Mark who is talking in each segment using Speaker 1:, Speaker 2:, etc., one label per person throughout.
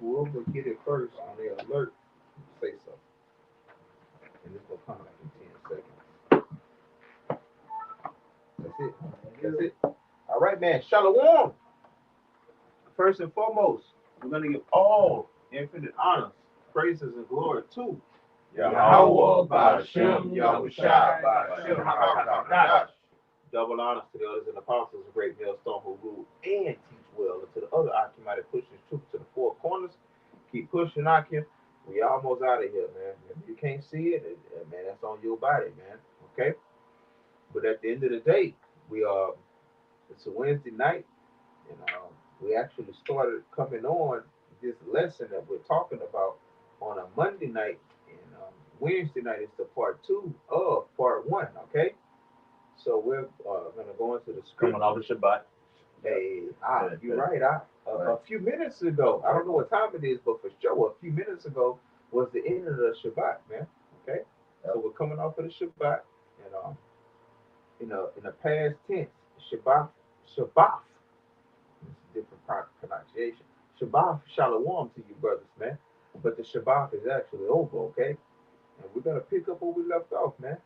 Speaker 1: whoever get it first on their alert, say so. And it's gonna come like in 10 seconds. That's it. That's it. All right, man. Shalom. First and foremost, we're gonna give all infinite honors, praises, and glory to
Speaker 2: Yahweh Ba'Shem, Yahushua Ba'Shem, HaKadosh.
Speaker 1: Double honors to the elders and apostles, a great millstone who rule and teach well, and to the other Akim that push his truth to the four corners. Keep pushing, Akim. We almost out of here, man. If you can't see it, man, that's on your body, man. Okay? But at the end of the day, it's a Wednesday night, and we actually started coming on this lesson that we're talking about on a Monday night, and Wednesday night is the part 2 of part 1, okay? So we're going to go into the script.
Speaker 2: Coming off the Shabbat.
Speaker 1: Hey, you're right. A few minutes ago, I don't know what time it is, but for sure, a few minutes ago was the end of the Shabbat, man. Okay, so we're coming off of the Shabbat, and in the past tense, Shabbat, it's a different pronunciation. Shabbat, shalom to you, brothers, man. But the Shabbat is actually over, okay? And we're gonna pick up where we left off, man.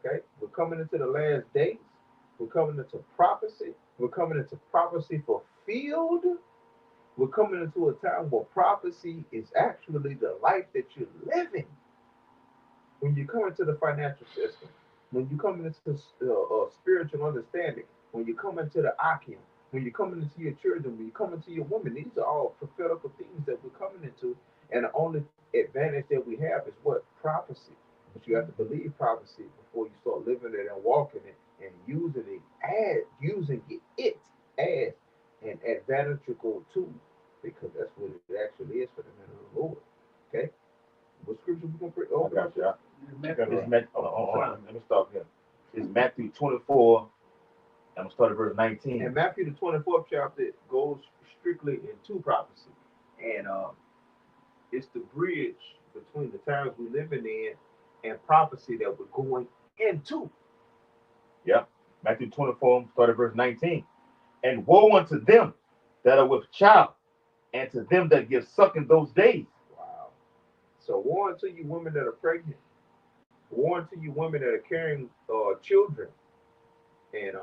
Speaker 1: Okay, we're coming into the last days. We're coming into prophecy. We're coming into prophecy fulfilled. We're coming into a time where prophecy is actually the life that you're living. When you come into the financial system, when you come into spiritual understanding, when you come into the Akim, when you come into your children, when you come into your women, these are all prophetical things that we're coming into. And the only advantage that we have is what? Prophecy. But you have to believe prophecy before you start living it and walking it and using it as an advantageable tool, because that's what it actually is for the men of the Lord. Okay? What scripture we gonna pray? Oh,
Speaker 2: I got you. Let me start here. It's Matthew 24. I'm gonna start at verse 19.
Speaker 1: And Matthew the 24th chapter goes strictly into prophecy, and it's the bridge between the times we're living in and prophecy that we're going into.
Speaker 2: Yep. Matthew 24, start at verse 19. And woe unto them that are with child, and to them that give suck in those days.
Speaker 1: Wow. So woe unto you women that are pregnant. Woe unto you women that are carrying children. And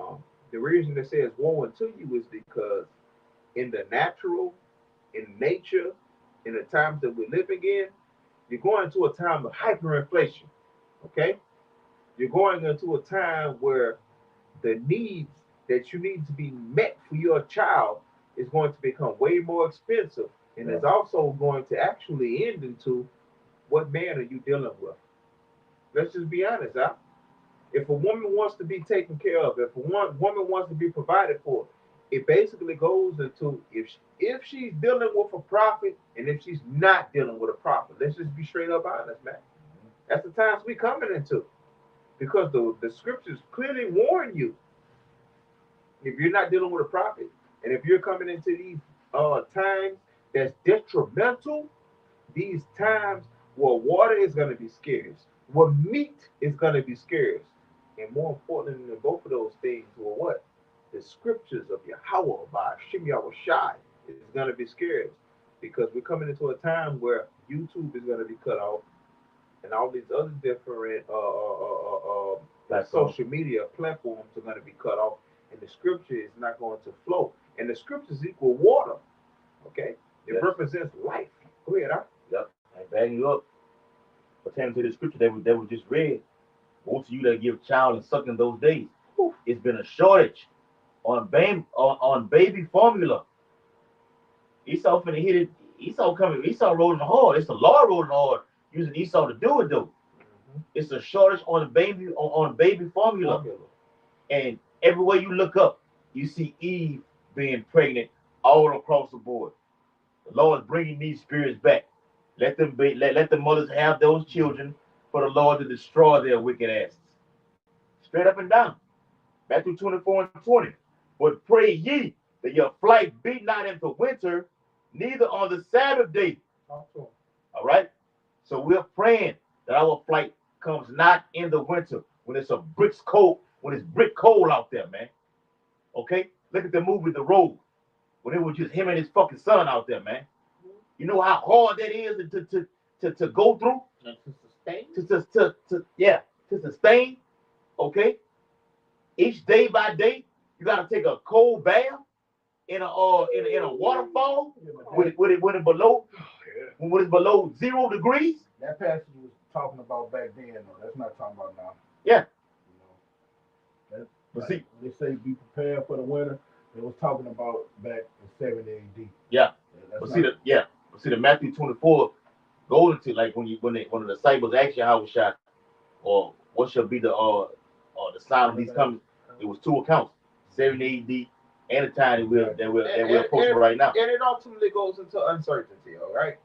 Speaker 1: the reason it says woe unto you is because in the natural, in nature, in the times that we're living in, you're going into a time of hyperinflation. Okay? You're going into a time where the needs that you need to be met for your child is going to become way more expensive, and it's also going to actually end into what man are you dealing with? Let's just be honest, huh? If a woman wants to be taken care of, if a woman wants to be provided for, it basically goes into if she's dealing with a prophet and if she's not dealing with a prophet. Let's just be straight up honest, man. That's the times we coming into, because the scriptures clearly warn you. If you're not dealing with a prophet, and if you're coming into these times that's detrimental, these times where water is going to be scarce, where meat is going to be scarce, and more importantly than both of those things were what? The scriptures of Yahweh by Shem Yahushai is going to be scarce, because we're coming into a time where YouTube is going to be cut off, and all these other different social media platforms are going to be cut off, and the scripture is not going to flow. And the scriptures equal water. Okay? It represents life. Go ahead, huh?
Speaker 2: Yep. And backing you up, pertaining to the scripture that we just read, woe to you that give child and suck in those days. It's been a shortage on baby formula. Esau finna hit it. Esau rolling hard. It's the law rolling hard, using Esau to do it though. It's a shortage on baby formula. And everywhere you look up, you see Eve being pregnant all across the board. The Lord is bringing these spirits back. Let the mothers have those children for the Lord to destroy their wicked asses. Straight up and down. Matthew 24 and 20. But pray ye that your flight be not into winter, neither on the Sabbath day. All right? So we're praying that our flight comes not in the winter when it's brick cold out there, man. Okay? Look at the movie The Road, when it was just him and his fucking son out there, man. You know how hard that is to go through,
Speaker 1: And to sustain.
Speaker 2: to sustain. Okay, each day by day, you gotta take a cold bath in a waterfall when it's below when it's below 0 degrees.
Speaker 3: That passage was talking about back then, though. That's not talking about now.
Speaker 2: Yeah,
Speaker 3: You know, that,
Speaker 2: but
Speaker 3: like,
Speaker 2: see,
Speaker 3: they say be prepared for the winter. It was talking about back in 70 AD.
Speaker 2: yeah,
Speaker 3: That's
Speaker 2: but
Speaker 3: not,
Speaker 2: see the Matthew 24 goes into like when the disciples asked you how was shot or what shall be the sign of these coming. It was two accounts, 70 AD and the time that we're approaching right now.
Speaker 1: And it ultimately goes into uncertainty, all right?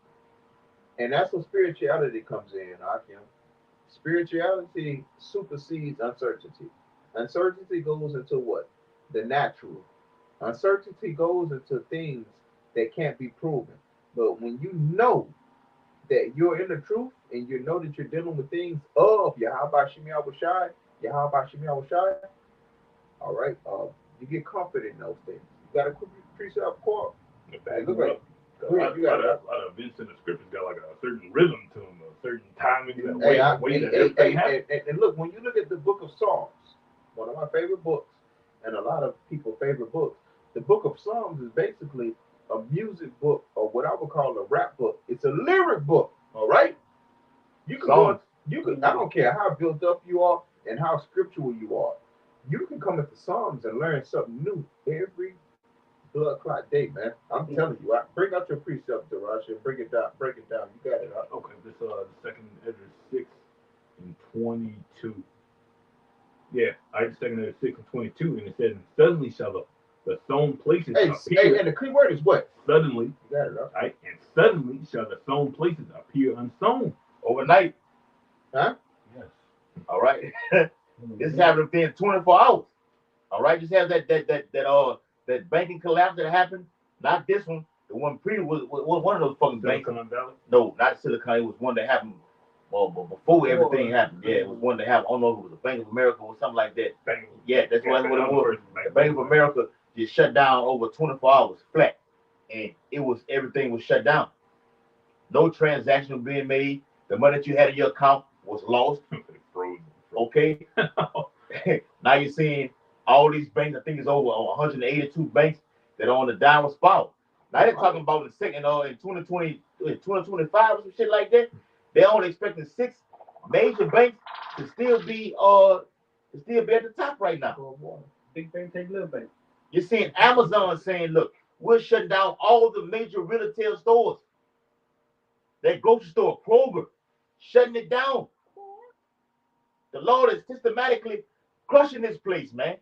Speaker 1: And that's where spirituality comes in, Akim. Spirituality supersedes uncertainty. Uncertainty goes into what? The natural. Uncertainty goes into things that can't be proven. But when you know that you're in the truth and you know that you're dealing with things of Yahweh Shemi Awashai, Yahweh Shemi Awashai, all right, you get comfort in those things. You got to precept core.
Speaker 4: Back
Speaker 1: Look
Speaker 4: up.
Speaker 1: like
Speaker 4: A lot of events in the scriptures got like a certain rhythm to them, a certain timing,
Speaker 1: Hey,
Speaker 4: way that everything happens.
Speaker 1: and look, when you look at the book of Psalms, one of my favorite books, and a lot of people's favorite books, the book of Psalms is basically a music book or what I would call a rap book. It's a lyric book, all right? You can
Speaker 2: Psalms.
Speaker 1: I don't care how built up you are and how scriptural you are. You can come into Psalms and learn something new every blood clot day, man. I'm telling you, bring out your precept, Darash, and break it down. You got it.
Speaker 4: Okay, this the second Ezra 6 and 22. Yeah, I just second Ezra 6 and 22, and it says, and suddenly shall the sown places appear.
Speaker 1: And the key word is what?
Speaker 4: Suddenly,
Speaker 1: You got it, huh?
Speaker 4: right? And suddenly shall the sown places appear unsown.
Speaker 2: Overnight.
Speaker 1: Huh?
Speaker 3: yes.
Speaker 2: All right. This happened within 24 hours. All right. Just have that banking collapse that happened. Not this one. The one was one of those fucking banks.
Speaker 4: Silicon Valley.
Speaker 2: No, not Silicon. It was one that happened. Well, before everything happened. Yeah, it was one that happened. I don't know if it was the Bank of America or something like that. Yeah, that's what it was. The Bank of America just shut down over 24 hours flat, and everything was shut down. No transaction was being made. The money that you had in your account was lost.
Speaker 4: Frozen.
Speaker 2: Okay. Now you're seeing all these banks. I think it's over 182 banks that are on the downward spiral. Now they're talking about the second in 2020, 2025 or some shit like that. They're only expecting 6 major banks to still be at the top right now.
Speaker 3: Big bank take little bank.
Speaker 2: You're seeing Amazon saying, "Look, we're shutting down all the major retail stores." That grocery store, Kroger, shutting it down. The Lord is systematically crushing this place, man.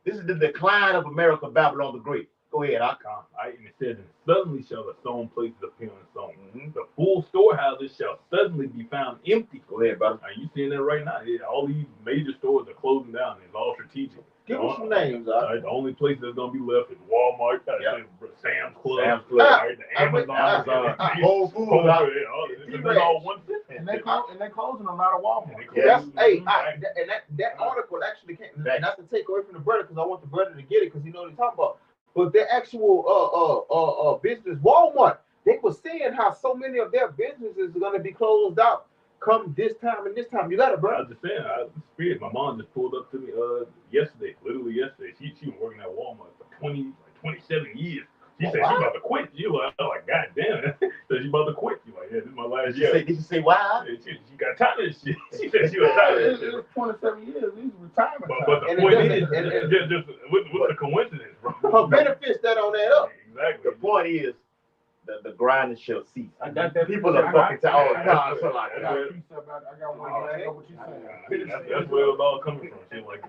Speaker 2: This is the decline of America, Babylon the Great. Go ahead,
Speaker 4: And it says, and suddenly shall the sown places appear unsown.
Speaker 2: Mm-hmm.
Speaker 4: The full storehouses shall suddenly be found empty.
Speaker 2: Go ahead, brother.
Speaker 4: Are you seeing that right now? All these major stores are closing down. It's all strategic.
Speaker 1: Give us some names,
Speaker 4: The only place that's gonna be left is Walmart, Sam's Club,
Speaker 2: Right?
Speaker 4: The Amazon,
Speaker 2: Whole Foods.
Speaker 4: It's all one system.
Speaker 3: And they're closing a lot of Walmart.
Speaker 2: Yeah.
Speaker 1: That article actually came. Not to take away from the brother because I want the brother to get it because he knows what he's talking about. But the actual business, Walmart, they were saying how so many of their businesses are going to be closed out come this time and this time. You got it, bro.
Speaker 4: I was just saying, my mom just pulled up to me literally yesterday. She been working at Walmart for 27 years. She said she about to quit. You like, God damn. So she about to quit. You like, yeah, this is my last year.
Speaker 2: Did you say why?
Speaker 4: She got tired of this shit. She said she was tired of this shit.
Speaker 3: 27 years, these retirement
Speaker 4: But the point is, just what's the coincidence, bro?
Speaker 1: Her benefits that don't add up.
Speaker 4: Exactly.
Speaker 2: The point is, the grinding shall cease.
Speaker 3: I got that.
Speaker 2: People are fucking tired.
Speaker 3: I got one. I know what you're saying.
Speaker 4: That's where it was all coming from. Shit like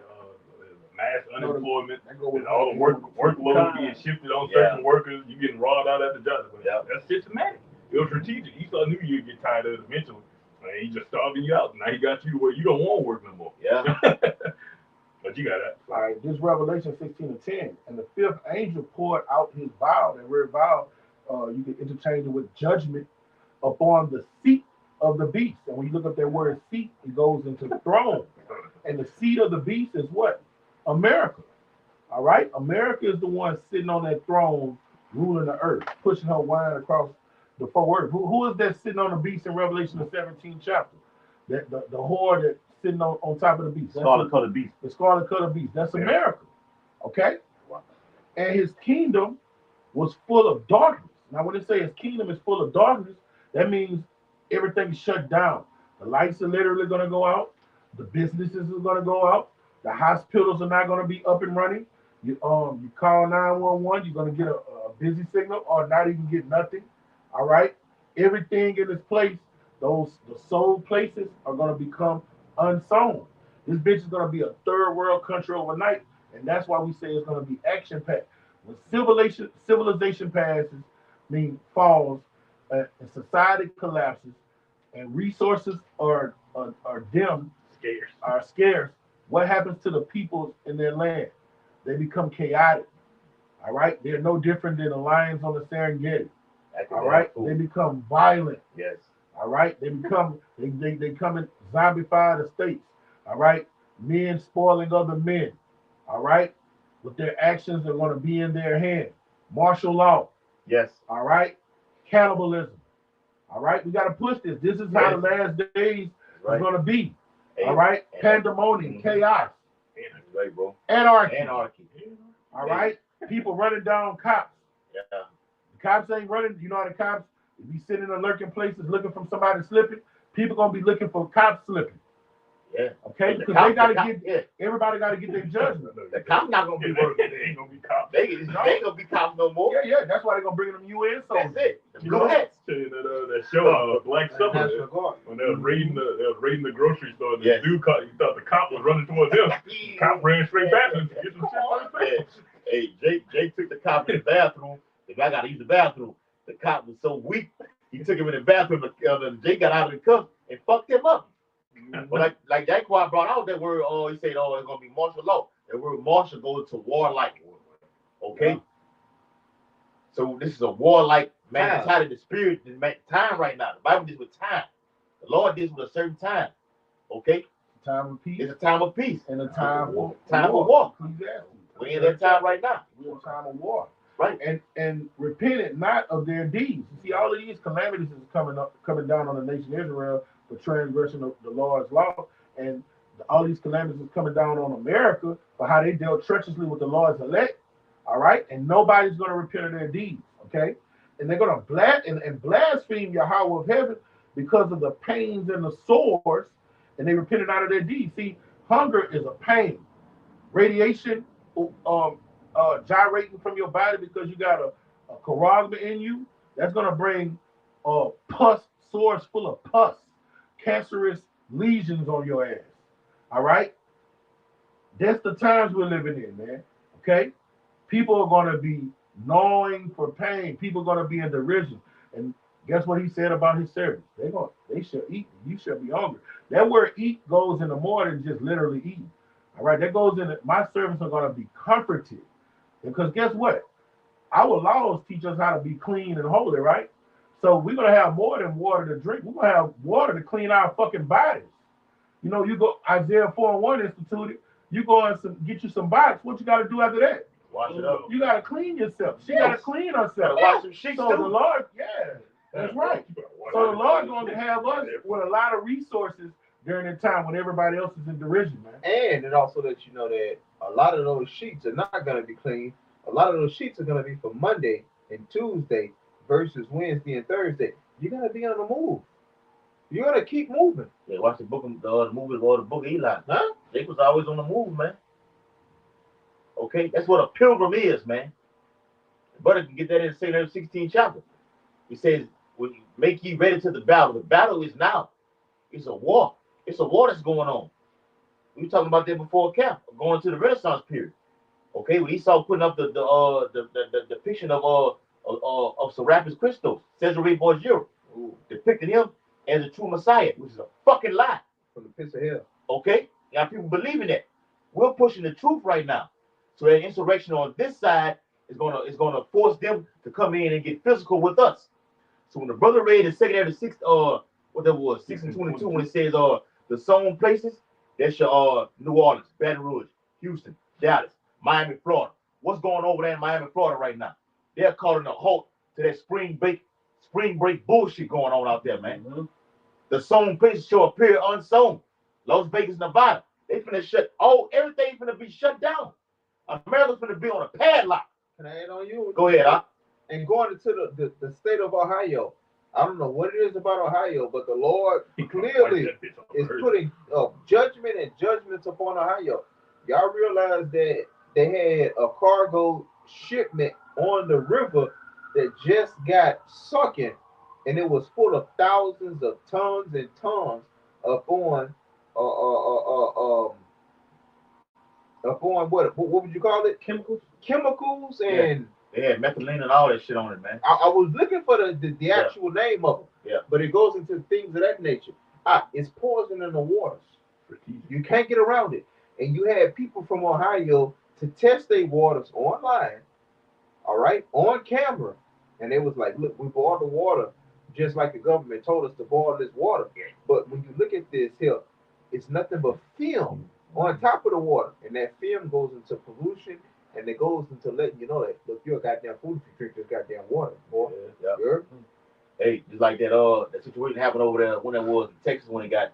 Speaker 4: mass unemployment, and all the workload being shifted on certain workers. You getting robbed out at the job. That's systematic. It was strategic. Esau knew you'd get tired of it eventually. And he just starving you out. Now he got you to where you don't want to work no more.
Speaker 2: Yeah.
Speaker 4: But you got that.
Speaker 3: All right, this Revelation 16:10. And the 5th angel poured out his vial. And word vial, you can interchange it with judgment upon the seat of the beast. And when you look up that word seat, it goes into the throne. And the seat of the beast is what? America. All right? America is the one sitting on that throne, ruling the earth, pushing her wine across the four words. Who is that sitting on the beast in Revelation the 17th chapter? That the whore that's sitting on top of the beast.
Speaker 2: Scarlet colored beast.
Speaker 3: The scarlet colored beast. That's America. Okay? And his kingdom was full of darkness. Now, when they say his kingdom is full of darkness, that means everything's shut down. The lights are literally going to go out. The businesses are going to go out. The hospitals are not going to be up and running. You call 911, you're going to get a busy signal or not even get nothing. All right? Everything in this place, the sold places are going to become unsown. This bitch is going to be a third world country overnight, and that's why we say it's going to be action packed. When civilization passes, falls, and society collapses, and resources are dim, scarce, what happens to the people in their land? They become chaotic. All right, they're no different than the lions on the Serengeti. All right, they become violent.
Speaker 2: Yes.
Speaker 3: All right, they come in zombified estates. All right, men spoiling other men. All right, with their actions are going to be in their hand. Martial law.
Speaker 2: Yes.
Speaker 3: All right, cannibalism. All right, we got to push this. This is how the last days is going to be. All right, pandemonium, chaos.
Speaker 2: Right, bro.
Speaker 3: Anarchy. All
Speaker 2: Yeah.
Speaker 3: right, people running down cops.
Speaker 2: Yeah.
Speaker 3: The cops ain't running. You know how the cops be sitting in lurking places looking for somebody slipping. People gonna be looking for cops slipping.
Speaker 2: Yeah.
Speaker 3: Okay, because they gotta get. Everybody gotta get their judgment.
Speaker 2: The cops not gonna be working. They ain't gonna be cops. They ain't gonna be cops no more.
Speaker 3: Yeah. That's why they gonna bring them UN soldiers.
Speaker 2: That's it. The blue hats.
Speaker 4: That show, Black Summer, when they was raiding the grocery store, the dude caught, you thought the cop was running towards them. The cop ran straight past him to get some shit on his face.
Speaker 2: Hey, Jake took the cop in the bathroom. The guy gotta use the bathroom. The cop was so weak, he took him in the bathroom. Jake got out of the cuff and fucked him up. But like that quad brought out that word. He said, it's gonna be martial law. That word martial goes to warlike. Okay. Yeah. So this is a warlike mentality, the spirit, the time right now. The Bible deals with time. The Lord deals with a certain time. Okay.
Speaker 3: Time of peace.
Speaker 2: It's a time of peace.
Speaker 3: And a time of war.
Speaker 2: We're in that time right now.
Speaker 3: We're in a time of war.
Speaker 2: Right.
Speaker 3: And repented not of their deeds. You see, all of these calamities is coming down on the nation of Israel for transgression of the Lord's law, and all these calamities is coming down on America for how they dealt treacherously with the Lord's elect. All right, and nobody's going to repent of their deeds. Okay, and they're going to blaspheme Yahweh of heaven because of the pains and the sores, and they repented out of their deeds. See, hunger is a pain. Radiation, gyrating from your body because you got a charagma in you, that's going to bring pus, sores full of pus, cancerous lesions on your ass. All right? That's the times we're living in, man. Okay? People are going to be gnawing for pain. People are going to be in derision. And guess what he said about his servants? They shall eat, and you shall be hungry. That word eat goes into more than just literally eating. All right? That goes into, my servants are going to be comforted. Because guess what? Our laws teach us how to be clean and holy, right? So we're going to have more than water to drink. We're going to have water to clean our fucking bodies. You know, you go, Isaiah 4:1 instituted, you go and get you some box. What you got to do after that?
Speaker 2: Wash it up.
Speaker 3: You got to clean yourself. She got to clean herself.
Speaker 2: Wash some sheets
Speaker 3: so
Speaker 2: too.
Speaker 3: The Lord, that's right. So the Lord's going to have us with a lot of resources during the time when everybody else is in derision, man.
Speaker 1: And it also lets you know that a lot of those sheets are not going to be clean. A lot of those sheets are going to be for Monday and Tuesday versus Wednesday and Thursday. You're going to be on the move. You're going to keep moving.
Speaker 2: Yeah, watch the book, the movie or the book of Eli.
Speaker 1: Huh?
Speaker 2: They was always on the move, man. Okay, that's what a pilgrim is, man. Brother can get that in the 16th chapter. He says, make ye ready to the battle. The battle is now. It's a war. It's a war that's going on. We were talking about that before camp, going to the Renaissance period. Okay, when Esau putting up the depiction of Serapis Christos, Cesare Borgia, depicting him as a true Messiah, which is a fucking lie.
Speaker 1: From the pits of hell.
Speaker 2: Okay, now people believing that. We're pushing the truth right now. So that insurrection on this side is gonna force them to come in and get physical with us. So when the brother read the second of the sixth, what that was, 6 and 22, when it says the sown places, that's your New Orleans, Baton Rouge, Houston, Dallas, Miami, Florida. What's going over there in Miami, Florida right now? They're calling a halt to that spring spring break bullshit going on out there, man. The sown places shall appear unsown. Las Vegas, Nevada. They finna shut everything finna be shut down. America's finna be on a padlock.
Speaker 1: Can I add on you?
Speaker 2: Go ahead, huh?
Speaker 1: And going into the state of Ohio, I don't know what it is about Ohio, but the Lord clearly is putting judgment and judgments upon Ohio. Y'all realize that they had a cargo shipment on the river that just got sunken, and it was full of thousands of tons and tons upon upon what would you call it? Chemicals and
Speaker 2: they had methylene and all that shit on it, man.
Speaker 1: I was looking for the actual name of it.
Speaker 2: Yeah.
Speaker 1: But it goes into things of that nature. It's poison in the waters. You can't get around it. And you had people from Ohio to test their waters online, all right, on camera. And they was like, look, we boiled the water just like the government told us to boil this water. But when you look at this here, it's nothing but film on top of the water. And that film goes into pollution, and it goes into letting you know that, look, you're a goddamn fool if you drink this goddamn water, boy.
Speaker 2: Yeah. Hey, just like that that situation happened over there when it was in Texas when it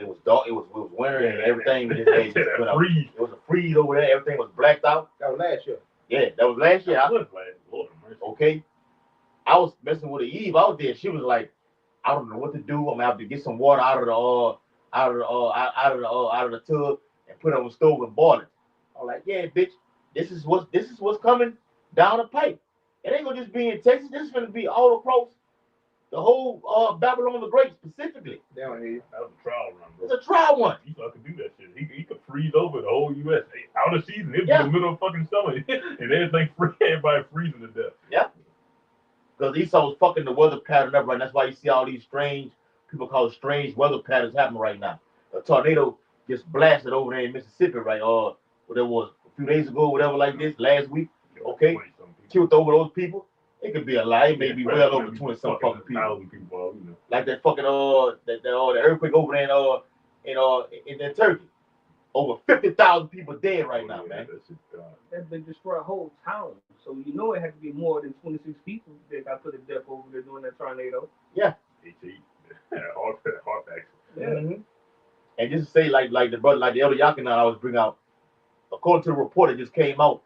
Speaker 2: was dark, it was winter and everything was just it was a freeze over there, everything was blacked out.
Speaker 1: That was last year.
Speaker 2: Yeah, that was last year.
Speaker 4: Lord,
Speaker 2: okay. I was messing with Eve out there. She was like, I don't know what to do. I'm gonna have to get some water out of the tub and put it on the stove and boil it. I'm like, yeah, bitch, this is what's coming down the pipe. It ain't gonna just be in Texas. This is gonna be all across the whole Babylon the Great specifically.
Speaker 1: Down here.
Speaker 4: That was a trial run, bro.
Speaker 2: It's a trial one.
Speaker 4: He could do that shit. He could freeze over the whole U.S. Out of season. It's in the middle of fucking summer, and everything everybody freezing to death.
Speaker 2: Yeah. Because Esau's fucking the weather pattern up right now. That's why you see all these people call it strange weather patterns happening right now. A tornado just blasted over there in Mississippi, right? What it was a few days ago, whatever, like this, last week. Okay, killed over those people. It could be a lie. It may be well over 20-some fucking people. Like that fucking the earthquake over there in Turkey. Over 50,000 people dead right now, man.
Speaker 5: That they destroy a whole town. So you know it had to be more than 26 people that got put to death over there during that tornado.
Speaker 2: Yeah.
Speaker 4: Heart attack.
Speaker 5: Yeah.
Speaker 2: Mm-hmm. And just to say, like the brother, like the elder Yakin I was bringing out, according to the report that just came out,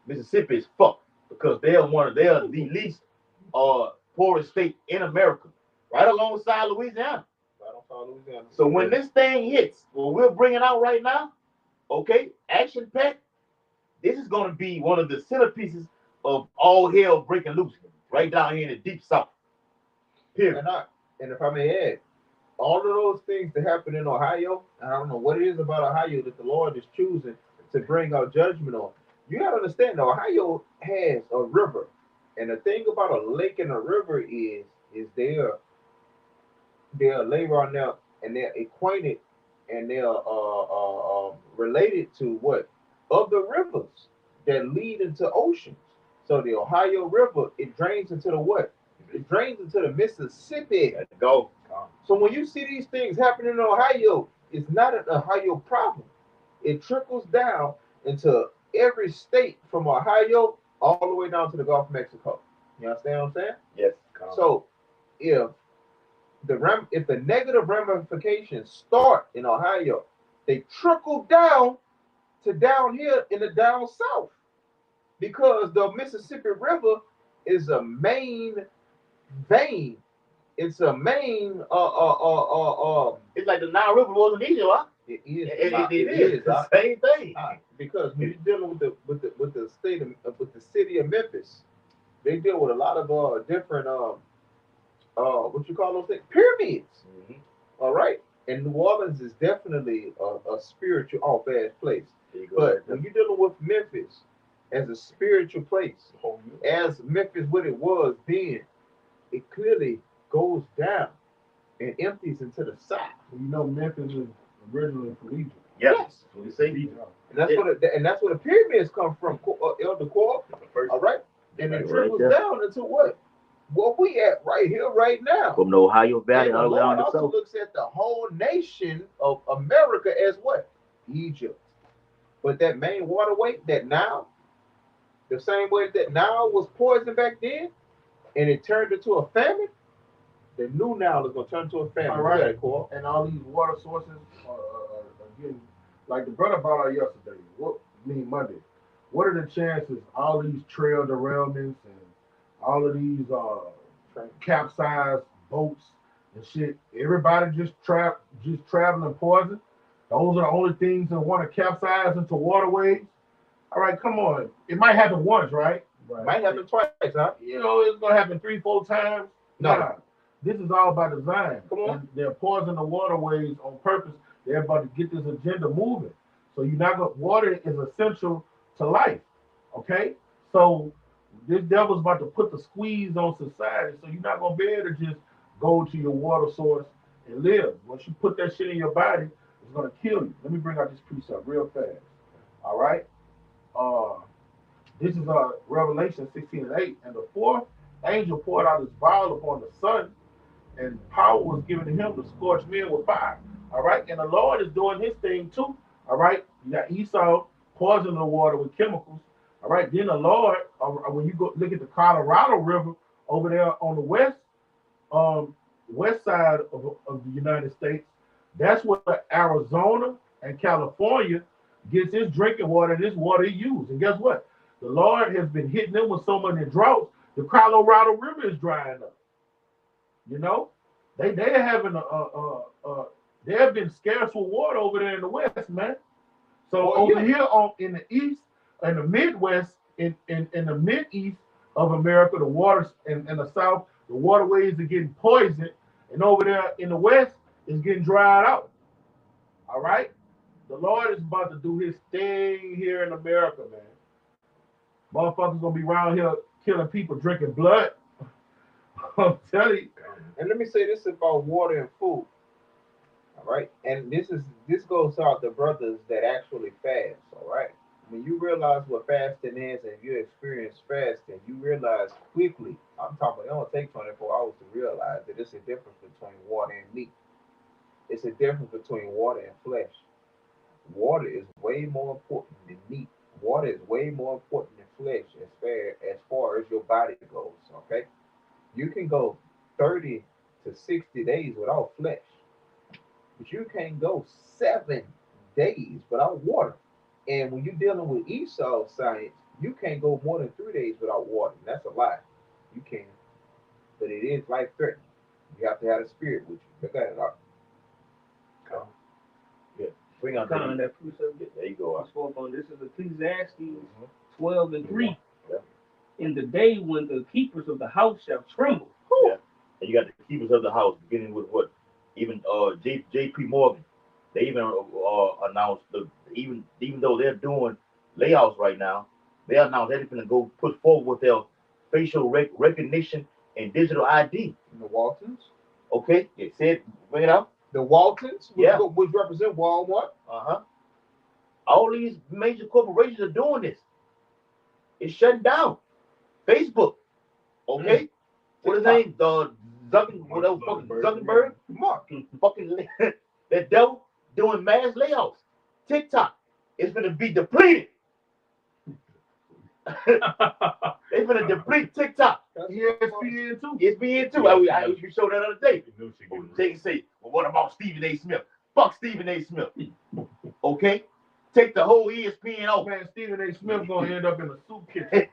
Speaker 2: Mississippi is fucked because they are the least poorest state in America, right alongside Louisiana. So when this thing hits, what we're bringing out right now, okay, action pack, this is going to be one of the centerpieces of all hell breaking loose right down here in the deep south. Period.
Speaker 1: And if I may add, all of those things that happen in Ohio, and I don't know what it is about Ohio that the Lord is choosing to bring out judgment on. You got to understand, Ohio has a river, and the thing about a lake and a river is they're labor on there, and they're acquainted, and they're related to what other rivers that lead into oceans. So the Ohio River, it drains into the what? It drains into the Mississippi.
Speaker 2: Let's go.
Speaker 1: So when you see these things happening in Ohio, it's not an Ohio problem. It trickles down into every state from Ohio all the way down to the Gulf of Mexico. You understand what I'm saying?
Speaker 2: Yes.
Speaker 1: So if the negative ramifications start in Ohio, they trickle down to down here in the down south, because the Mississippi River is a main vein. It's a main
Speaker 2: It's like the Nile River was in Egypt, huh?
Speaker 1: It is.
Speaker 2: It is the same thing.
Speaker 1: Because when you're dealing with the state of, with the city of Memphis, they deal with a lot of different what you call those things? Pyramids.
Speaker 2: Mm-hmm.
Speaker 1: All right. And New Orleans is definitely a spiritual off-ass place. But when you're dealing with Memphis as a spiritual place, as Memphis what it was then, it clearly goes down and empties into the south.
Speaker 3: You know, Memphis is originally from Egypt.
Speaker 2: Yes. What you say?
Speaker 1: And that's where the pyramids come from, Elder Core. All right. And it trickles down into what? What we at right here, right now.
Speaker 2: From the Ohio Valley all the way down the
Speaker 1: also
Speaker 2: south.
Speaker 1: looks at the whole nation of America as what? Egypt. But that main waterway, that Nile, the same way that Nile was poisoned back then, and it turned into a famine, the new Nile is gonna turn into a famine.
Speaker 3: All right.
Speaker 1: Okay, cool.
Speaker 3: And all these water sources are getting, like the brother brought out yesterday. What Monday? What are the chances all these trail derailments and all of these capsized boats and shit? Everybody just traveling poison. Those are the only things that want to capsize into waterways. All right, come on. It might happen once, right?
Speaker 1: Might happen twice, huh?
Speaker 3: You know, it's gonna happen 3-4 times.
Speaker 1: No.
Speaker 3: Nah. This is all by design.
Speaker 1: Come on.
Speaker 3: And they're poisoning the waterways on purpose. They're about to get this agenda moving. So you're not gonna. Water is essential to life. Okay. So this devil's about to put the squeeze on society. So you're not gonna be able to just go to your water source and live. Once you put that shit in your body, it's gonna kill you. Let me bring out this precept real fast. All right. This is Revelation 16:8, and the fourth angel poured out his vial upon the sun, and power was given to him to scorch men with fire. All right, and the Lord is doing his thing too. All right, you got Esau poisoning the water with chemicals. All right, then the Lord, when you go look at the Colorado River over there on the west side of the United States, that's where Arizona and California gets its drinking water and this water he uses. And guess what? The Lord has been hitting them with so many droughts. The Colorado River is drying up. You know, they're having they have been scarce with water over there in the West, man. So over here in the East and the Midwest, in the Mid-East of America, the waters in the South, the waterways are getting poisoned, and over there in the West is getting dried out. All right, the Lord is about to do his thing here in America, man. Motherfuckers gonna be around here killing people, drinking blood. I'm telling you.
Speaker 1: And let me say this about water and food. All right, and this goes out to brothers that actually fast. All right, when you realize what fasting is and you experience fasting, you realize quickly. I'm talking. It don't take 24 hours to realize that it's a difference between water and meat. It's a difference between water and flesh. Water is way more important than meat. Water is way more important than flesh as far as your body goes. Okay, you can go 30 to 60 days without flesh, but you can't go 7 days without water. And when you're dealing with Esau science, you can't go more than 3 days without water. And that's a lie. You can, but it is life threatening. You have to have a spirit with you. Look at it up.
Speaker 2: Yeah. Bring out
Speaker 5: that precept.
Speaker 2: There you go.
Speaker 5: I spoke on this is Ecclesiastes 12:3.
Speaker 2: Yeah.
Speaker 5: In the day when the keepers of the house shall tremble.
Speaker 2: Yeah. And you got the keepers of the house, beginning with what? Even J.P. Morgan. They even announced even though they're doing layoffs right now, they announced they're going to go put forward with their facial recognition and digital ID.
Speaker 1: And the Waltons.
Speaker 2: Okay, it said bring it out.
Speaker 1: The Waltons,
Speaker 2: Yeah,
Speaker 1: which represent Walmart.
Speaker 2: All these major corporations are doing this. It's shutting down. Facebook. Okay, what is his name? Zuckerberg.
Speaker 1: Mark.
Speaker 2: Fucking that devil doing mass layoffs. TikTok is gonna be depleted. They're gonna deplete TikTok.
Speaker 3: ESPN too.
Speaker 2: ESPN too. I we showed that other day. They can say, well, what about Stephen A. Smith? Fuck Stephen A. Smith. Okay, take the whole ESPN off.
Speaker 3: Man, Stephen A. Smith gonna end up in a soup kitchen.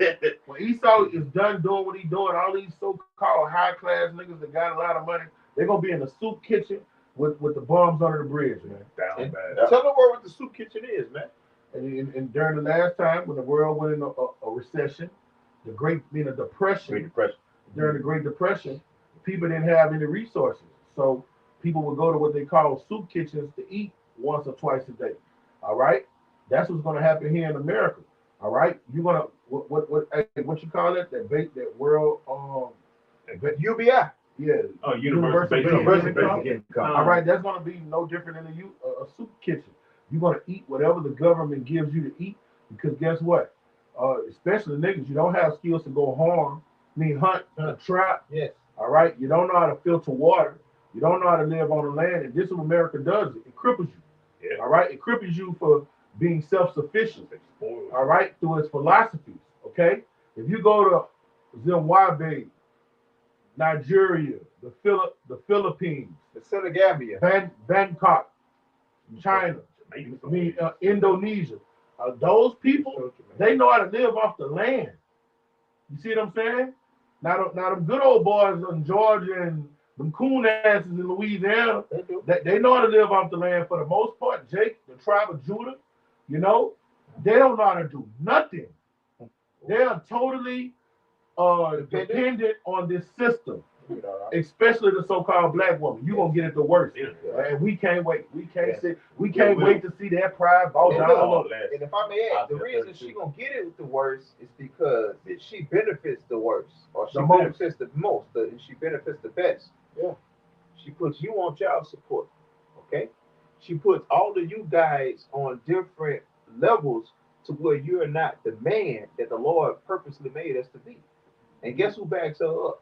Speaker 3: When Esau is done doing what he's doing, all these so-called high-class niggas that got a lot of money, they're gonna be in the soup kitchen with the bums under the bridge, man.
Speaker 1: Down bad. Tell them what the soup kitchen is, man.
Speaker 3: And during the last time when the world went into a recession, depression. During the Great Depression, people didn't have any resources, so people would go to what they call soup kitchens to eat once or twice a day. All right, that's what's going to happen here in America. All right, you're gonna what you call it? That world
Speaker 1: UBI.
Speaker 3: Yeah.
Speaker 4: Oh, universal basic income.
Speaker 3: All right, that's going to be no different than a soup kitchen. You're going to eat whatever the government gives you to eat, because guess what? Especially niggas, you don't have skills to go hunt, trap.
Speaker 1: Yes.
Speaker 3: All right, you don't know how to filter water. You don't know how to live on the land, and this is what America does. It cripples you.
Speaker 4: Yeah.
Speaker 3: All right, it cripples you for being self-sufficient. All right, through its philosophies. Okay, if you go to Zimbabwe Nigeria, the Philippines,
Speaker 1: The Senegambia.
Speaker 3: Bangkok, China, Indonesia. Those people, they know how to live off the land. You see what I'm saying? Now them good old boys in Georgia and them coon asses in Louisiana, they know how to live off the land for the most part. Jake, the tribe of Judah, you know, they don't know how to do nothing. They are totally dependent on this system, especially the so-called black woman. You're gonna get it the worst. And we can't wait. We can't wait to see that pride bow down.
Speaker 1: And if I may add, the reason she gonna get it the worst is because she benefits the worst, or she benefits the most, and she benefits the best.
Speaker 3: Yeah.
Speaker 1: She puts you on child support, okay? She puts all of you guys on different levels to where you're not the man that the Lord purposely made us to be. And guess who backs her up?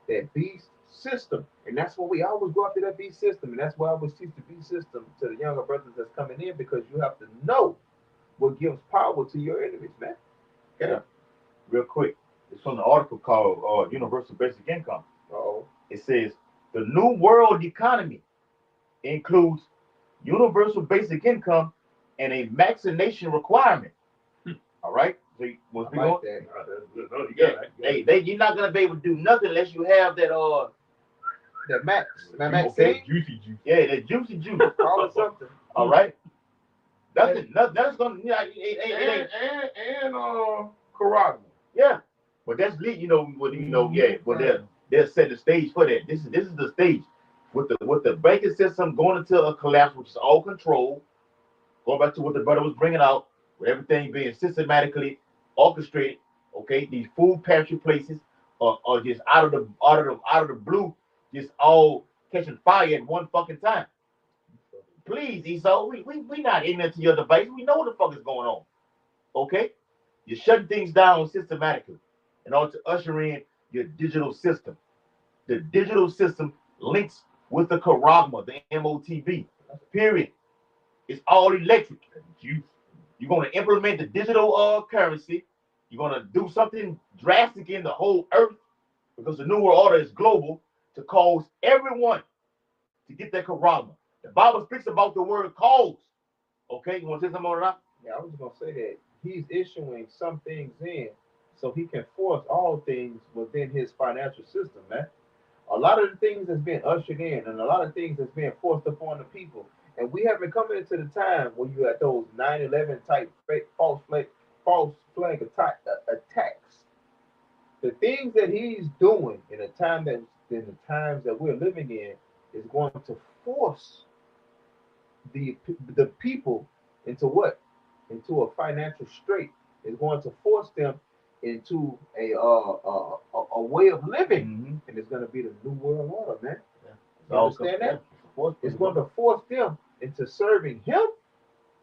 Speaker 1: That beast system. And that's why we always go after that beast system. And that's why I always teach the beast system to the younger brothers that's coming in, because you have to know what gives power to your enemies, man. Okay?
Speaker 2: Yeah. Real quick. It's from the article called Universal Basic Income.
Speaker 1: Uh-oh.
Speaker 2: It says the new world economy includes universal basic income and a vaccination requirement. All right? So once we
Speaker 1: I like
Speaker 2: go,
Speaker 1: that.
Speaker 2: you're not gonna be able to do nothing unless you have that
Speaker 1: that max. That
Speaker 4: Okay,
Speaker 1: vaccine.
Speaker 4: juicy juice.
Speaker 2: Yeah, that juicy juice.
Speaker 1: Call it something.
Speaker 2: All right. That's gonna
Speaker 3: And Caragna.
Speaker 2: yeah. But that's lit, but they'll set the stage for that. This is the stage. With the banking system going into a collapse, which is all controlled, going back to what the brother was bringing out, with everything being systematically orchestrated. Okay, these food pantry places are just out of the blue, just all catching fire at one fucking time. Please, Esau, we not ignorant to your device. We know what the fuck is going on. Okay, you're shutting things down systematically in order to usher in your digital system. The digital system links with the Karagma, the MOTV. Period. It's all electric. You're going to implement the digital currency. You're going to do something drastic in the whole earth, because the New World Order is global, to cause everyone to get that Karagma. The Bible speaks about the word cause. Okay, you want to say something on that?
Speaker 1: Yeah, I was gonna say that he's issuing some things in so he can force all things within his financial system, man. A lot of the things that's being ushered in, and a lot of things that's being forced upon the people. And we haven't come into the time when you had those 9/11 type fake false flag attacks. The things that he's doing in the times that we're living in is going to force the the people into what? Into a financial strait. It's going to force them into a way of living, and it's going to be the new world order, man.
Speaker 2: Yeah.
Speaker 1: You understand that? It's going to force them into serving him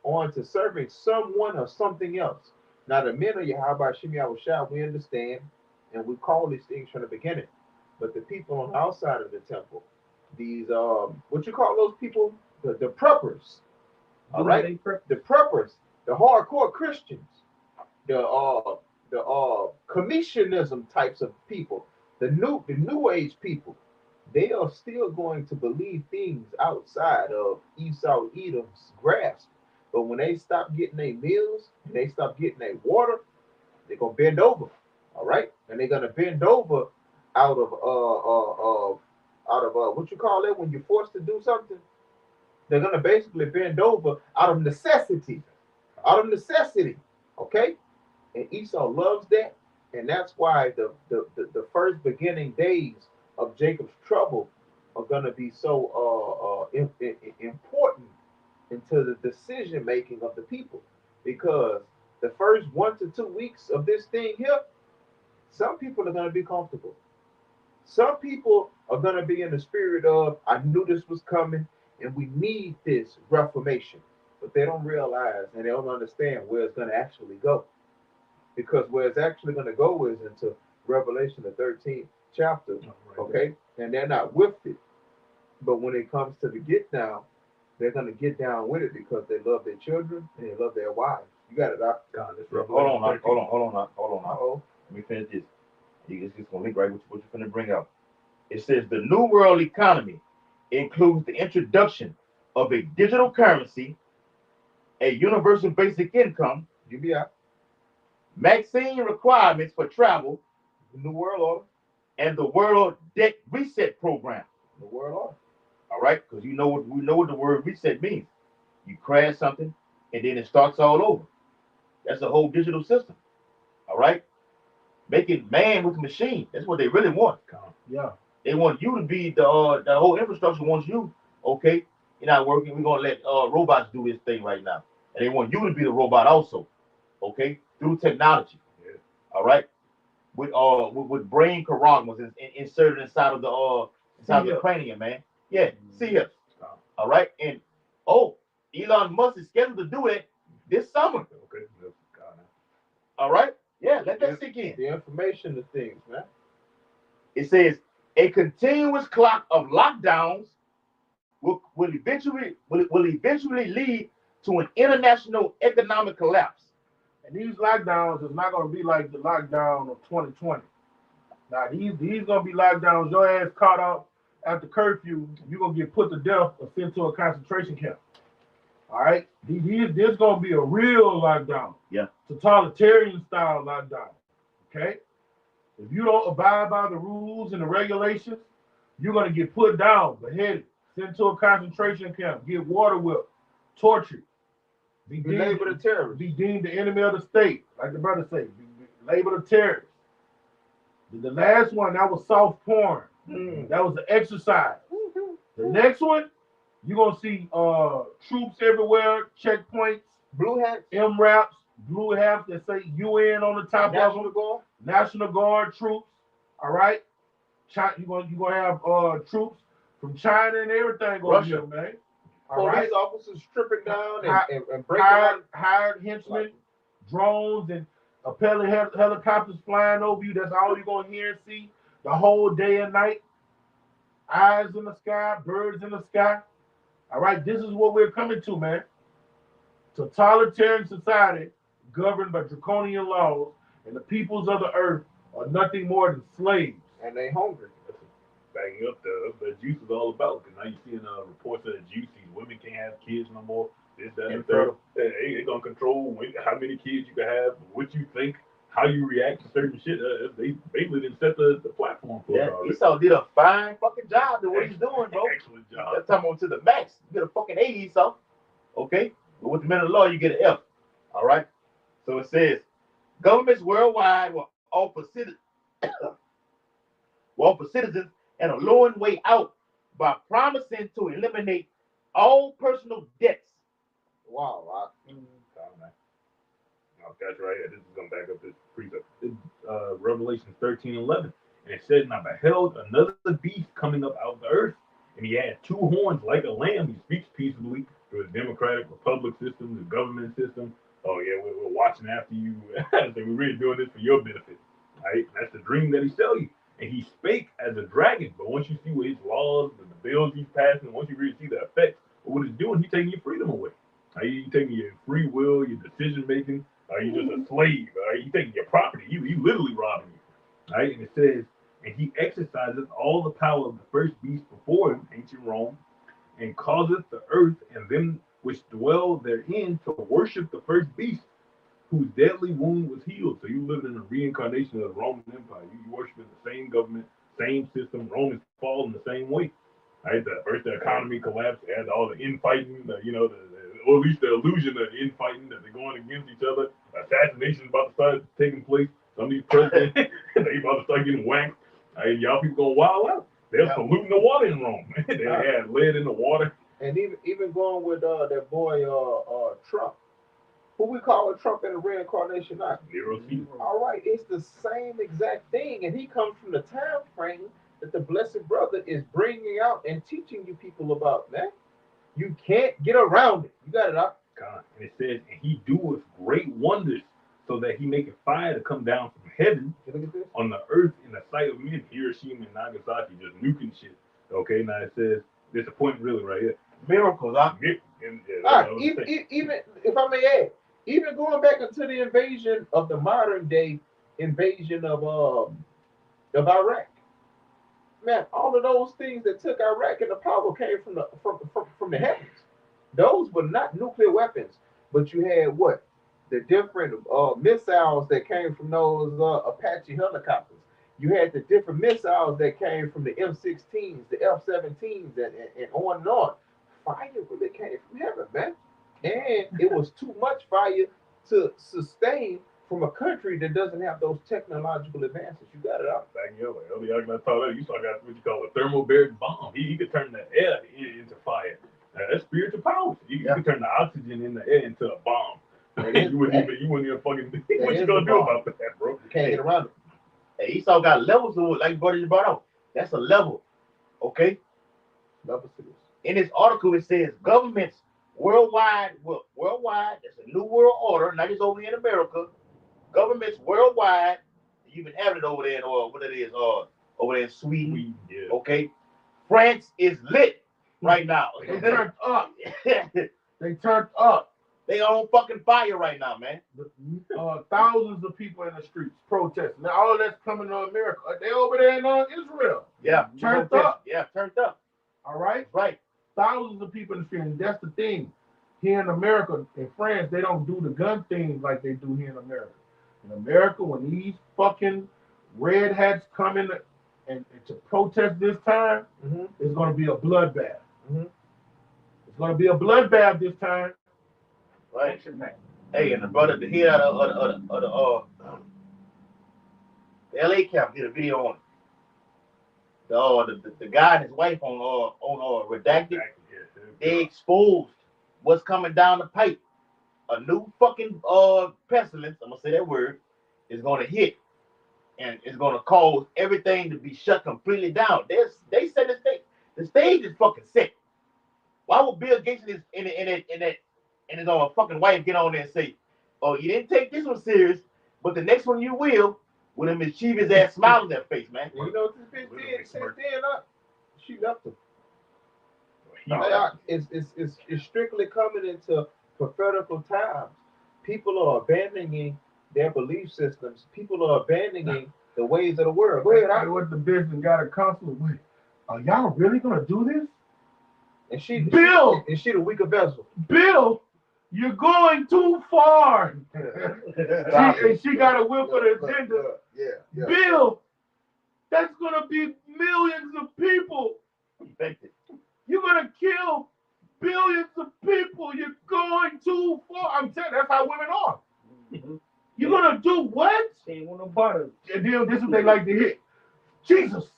Speaker 1: or into serving someone or something else. Now, the men of Yahweh Shem Yahushua, we understand, and we call these things from the beginning. But the people on the outside of the temple, these what you call those people? The preppers. All right, the preppers, the hardcore Christians, the commissionism types of people, the new age people, they are still going to believe things outside of Esau Edom's grasp. But when they stop getting their meals and they stop getting their water, they're gonna bend over. All right, and they're gonna bend over out of what you call it when you're forced to do something. They're gonna basically bend over out of necessity. Out of necessity. Okay? And Esau loves that. And that's why the first beginning days of Jacob's trouble are gonna be so important into the decision making of the people. Because the first 1 to 2 weeks of this thing here, some people are gonna be comfortable. Some people are gonna be in the spirit of, I knew this was coming, and we need this reformation. But they don't realize and they don't understand where it's going to actually go. Because where it's actually going to go is into Revelation, the 13th chapter, okay? And they're not with it. But when it comes to the get down, they're going to get down with it because they love their children and they love their wives. You got it, Doc.
Speaker 2: Hold on. Let me finish this. It's just going to link right with what you're going to bring out. It says the New World economy includes the introduction of a digital currency, a universal basic income,
Speaker 1: UBI,
Speaker 2: vaccine requirements for travel,
Speaker 1: the New World Order,
Speaker 2: and the World Debt Reset Program.
Speaker 1: the World Order.
Speaker 2: All right, because we know what the word reset means. You crash something, and then it starts all over. That's the whole digital system. All right, making man with the machine. That's what they really want.
Speaker 3: Yeah.
Speaker 2: They want you to be the whole infrastructure wants you. Okay, you're not working. We're gonna let robots do this thing right now, and they want you to be the robot also. Okay, through technology.
Speaker 4: Yeah.
Speaker 2: All right, with brain was inserted inside of the cranium, man. Yeah, see here. All right, and Elon Musk is scheduled to do it this summer.
Speaker 4: Okay.
Speaker 2: All right, yeah, let that sink in.
Speaker 1: The information of things, man.
Speaker 2: It says a continuous clock of lockdowns will eventually lead to an international economic collapse.
Speaker 3: And these lockdowns is not going to be like the lockdown of 2020. Now, these going to be lockdowns. Your ass caught up after curfew, you're going to get put to death or sent to a concentration camp. All right? This going to be a real lockdown.
Speaker 2: Yeah.
Speaker 3: Totalitarian style lockdown. Okay? If you don't abide by the rules and the regulations, you're going to get put down, beheaded, sent to a concentration camp, get water whipped, tortured. Be
Speaker 1: labeled a terrorist.
Speaker 3: Be deemed the enemy of the state, like the brother say. Be labeled a terrorist. The last one, that was soft porn. That was the exercise. The next one, you're going to see troops everywhere, checkpoints,
Speaker 1: Blue hats,
Speaker 3: MRAPs, blue hats that say UN on the top of them.
Speaker 1: Guard,
Speaker 3: National Guard troops, all right? You're gonna have troops from China and everything over here, man.
Speaker 1: Police officers stripping down and breaking
Speaker 3: hired henchmen, drones, and appellate helicopters flying over you. That's all you're gonna hear and see the whole day and night. Eyes in the sky, birds in the sky. All right, this is what we're coming to, man. Totalitarian society governed by draconian laws, and the peoples of the earth are nothing more than slaves.
Speaker 1: And they hungry.
Speaker 4: Backing up the juice is all about, because now you're seeing reports that the juice, these women can't have kids no more. This, that, and the third. They're gonna control how many kids you can have, what you think, how you react to certain shit. They basically didn't set the platform for it already.
Speaker 2: Esau did a fine fucking job to what he's doing, bro.
Speaker 4: Excellent job.
Speaker 2: That's talking about to the max. You get a fucking A, Esau. Okay? But with the men of the law, you get an F. All right? So it says, governments worldwide will offer citizens an alluring way out by promising to eliminate all personal debts.
Speaker 1: Wow.
Speaker 4: That's right. This is going to back up this precept. Revelation 13:11. And it says, and I beheld another beast coming up out of the earth, and he had two horns like a lamb. He speaks peaceably through the democratic republic system, the government system. Oh, yeah, we're watching after you. So we're really doing this for your benefit. Right? That's the dream that he sell you. And he spake as a dragon. But once you see what his laws, the bills he's passing, once you really see the effects of what he's doing, he's taking your freedom away. Right? He's taking your free will, your decision making. You're just a slave. He's taking your property. He literally robbing you. Right? And it says, and he exercises all the power of the first beast before him, ancient Rome, and causeth the earth and them which dwell therein to worship the first beast, whose deadly wound was healed. So you live in a reincarnation of the Roman Empire. You worshiping the same government, same system. Rome is falling the same way. Right? First the economy collapsed, they had all the infighting, or at least the illusion of infighting, that they're going against each other. Assassinations about to start taking place. Some of these presidents, they about to start getting whacked. And y'all people going wild out. They're polluting the water in Rome. They had lead in the water.
Speaker 1: And even going with that boy Trump. Who we call Trump in the reincarnation now?
Speaker 4: Nero Caesar.
Speaker 1: All right, it's the same exact thing, and he comes from the time frame that the blessed brother is bringing out and teaching you people about, man. You can't get around it. You got it up.
Speaker 4: God. And it says, and he doeth great wonders, so that he maketh fire to come down from heaven on the earth in the sight of men. Hiroshima and Nagasaki just nuking shit. Okay, now it says, there's a point really right here.
Speaker 2: Miracles,
Speaker 1: even if I may add, even going back into the invasion of the modern day invasion of Iraq. man, all of those things that took Iraq and the power came from the heavens. Those were not nuclear weapons, but you had what? The different missiles that came from those Apache helicopters. You had the different missiles that came from the M16s, the F-17s, and on and on. Fire really came from heaven, man. And it was too much fire to sustain from a country that doesn't have those technological advances. You got it out.
Speaker 4: Back you up, like Ellie Agnew taught us, you saw got what you call a thermobaric bomb. He could turn the air into fire. That's spiritual power. You could turn the oxygen in the air into a bomb. You wouldn't even fucking. What you gonna do about that, bro?
Speaker 1: You can't get around it.
Speaker 2: Hey, Esau got levels to it, like brother just brought out. That's a level, okay?
Speaker 1: Levels to this.
Speaker 2: In this article, it says governments worldwide, it's a new world order, not just over here in America. Governments worldwide, you've been having it over there in, or what it is, over there in Sweden,
Speaker 4: Yeah.
Speaker 2: okay? France is lit right now.
Speaker 3: They turned up. They turned up.
Speaker 2: They on fucking fire right now, man.
Speaker 3: Thousands of people in the streets protesting. Now all of that's coming to America. They over there in Israel.
Speaker 2: Yeah,
Speaker 3: Turned up.
Speaker 2: Yeah, turned up.
Speaker 3: All right?
Speaker 2: Right.
Speaker 3: Thousands of people in the street. And that's the thing. Here in America, in France, they don't do the gun things like they do here in America. In America, when these fucking red hats come in and to protest this time, it's going to be a bloodbath. It's going to be a bloodbath this time.
Speaker 2: Right. Hey, and the brother to hear out of the LA camp did a video on it. The guy and his wife on Redacted, they exposed what's coming down the pipe. A new fucking pestilence, I'm gonna say that word, is gonna hit, and it's gonna cause everything to be shut completely down. They said the stage is fucking set. Why would Bill Gates and his fucking wife get on there and say, "Oh, you didn't take this one serious, but the next one you will," with a mischievous ass smile on their face, man?
Speaker 1: You know what this bitch did since then? She left him.
Speaker 4: No.
Speaker 1: It's strictly coming into prophetical times. People are abandoning their belief systems. People are abandoning the ways of the world. Go ahead,
Speaker 3: I went to business got a counsel. Wait, are y'all really gonna do this?
Speaker 1: And she the weaker vessel.
Speaker 3: Bill, you're going too far. she got a whip for the agenda.
Speaker 1: Yeah.
Speaker 3: Bill, that's gonna be millions of people. You're gonna kill billions of people. You're going too far. I'm telling you, that's how women are. You're gonna do what?
Speaker 5: They ain't want no butter.
Speaker 3: And then this is what they like to hit. Jesus.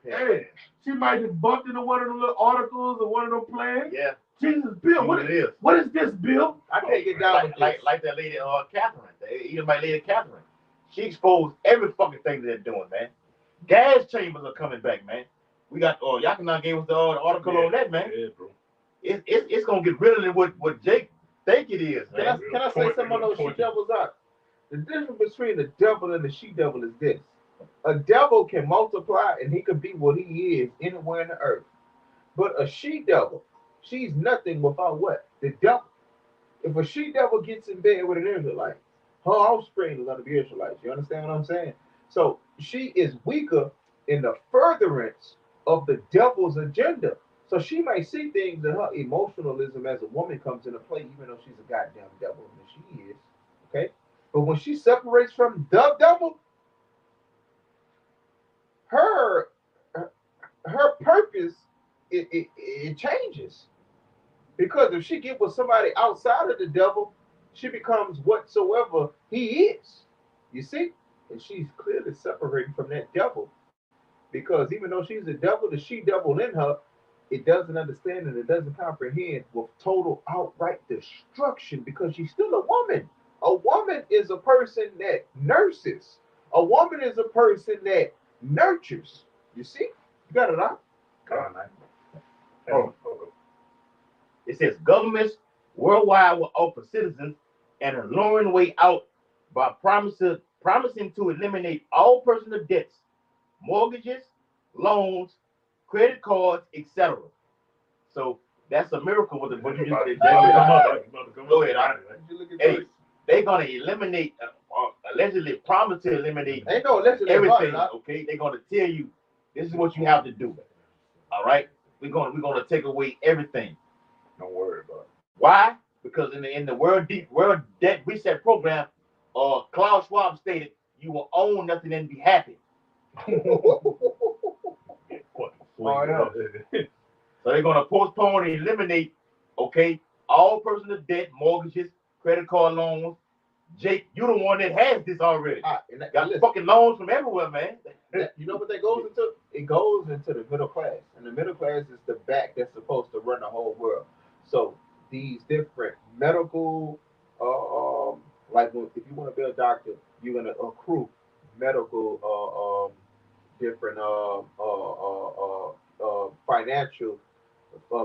Speaker 3: Hey, she might just bumped into one of the little articles or one of them plans.
Speaker 2: Yeah.
Speaker 3: Jesus, Bill, what is this, Bill?
Speaker 1: I can't get down
Speaker 2: like that lady, Catherine. Even my lady Catherine. She exposed every fucking thing they're doing, man. Gas chambers are coming back, man. We got Yakina gave us the article on that, man.
Speaker 4: Yeah, bro.
Speaker 2: It's gonna get realer than what Jake think it is, man.
Speaker 1: Can I say something on those she devils out? The difference between the devil and the she devil is this. A devil can multiply and he can be what he is anywhere in the earth. But a she devil, she's nothing without what? The devil. If a she devil gets in bed with an Israelite, her offspring is going to be Israelites. You understand what I'm saying? So she is weaker in the furtherance of the devil's agenda. So she may see things in her emotionalism as a woman comes into play, even though she's a goddamn devil, and she is. Okay? But when she separates from the devil, her purpose it changes. Because if she get with somebody outside of the devil, she becomes whatsoever he is. You see? And she's clearly separating from that devil. Because even though she's a devil, the she devil in her, it doesn't understand and it doesn't comprehend with total outright destruction because she's still a woman. A woman is a person that nurses. A woman is a person that nurtures. You see? You got it out.
Speaker 4: Come on, man.
Speaker 2: It says governments worldwide will offer citizens an alluring way out by promising to eliminate all personal debts, mortgages, loans, credit cards, etc. So that's a miracle with what you just said. Go ahead. Hey, they're gonna eliminate allegedly promised to eliminate
Speaker 1: Ain't no allegedly
Speaker 2: everything.
Speaker 1: about it,
Speaker 2: Okay, they're gonna tell you this is what you have to do. All right, we're gonna take away everything.
Speaker 1: Don't worry about it.
Speaker 2: Why? Because in the world debt reset program, Klaus Schwab stated you will own nothing and be happy.
Speaker 3: Oh,
Speaker 2: So they're gonna postpone and eliminate, okay, all personal debt, mortgages, credit card loans. Jake, you're the one that has this already. Got fucking loans from everywhere, man.
Speaker 1: You know what that goes into? It goes into the middle class, and the middle class is the back that's supposed to run the whole world. So these different medical, like if you want to be a doctor, you're gonna accrue medical, different, financial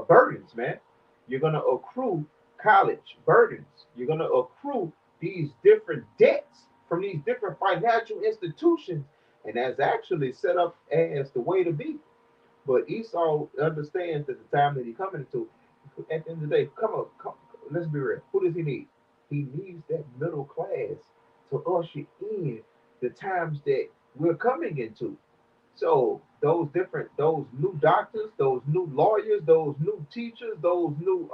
Speaker 1: burdens, man. You're gonna accrue college burdens. You're gonna accrue these different debts from these different financial institutions, and that's actually set up as the way to be. But Esau understands that the time that he's coming into, at the end of the day, come, let's be real. Who does he need? He needs that middle class to usher in the times that we're coming into. So those new doctors, those new lawyers, those new teachers, those new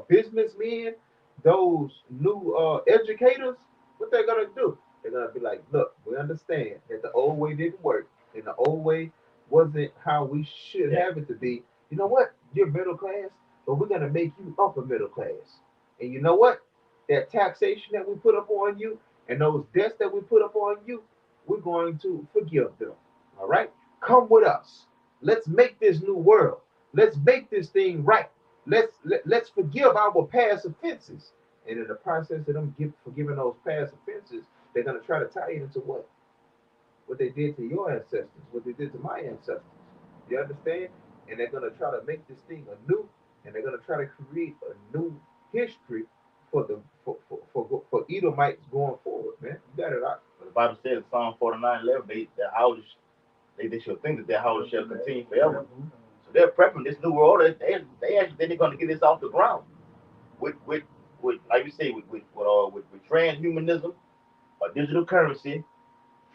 Speaker 1: businessmen, those new educators, what they're gonna do? They're gonna be like, look, we understand that the old way didn't work, and the old way wasn't how we should have it to be. You know what? You're middle class, but we're gonna make you upper middle class. And you know what? That taxation that we put up on you and those debts that we put up on you, we're going to forgive them. All right? Come with us. Let's make this new world. Let's make this thing right. Let's forgive our past offenses. And in the process of them forgiving those past offenses, they're gonna try to tie it into what? What they did to your ancestors, what they did to my ancestors. You understand? And they're gonna try to make this thing anew, and they're gonna try to create a new history for the for Edomites going forward, man. You got it out.
Speaker 2: The Bible says in Psalm 49:11, their houses, they shall think that their houses shall continue forever. So they're prepping this new world. They actually they're going to get this off the ground with like you say with transhumanism, a digital currency.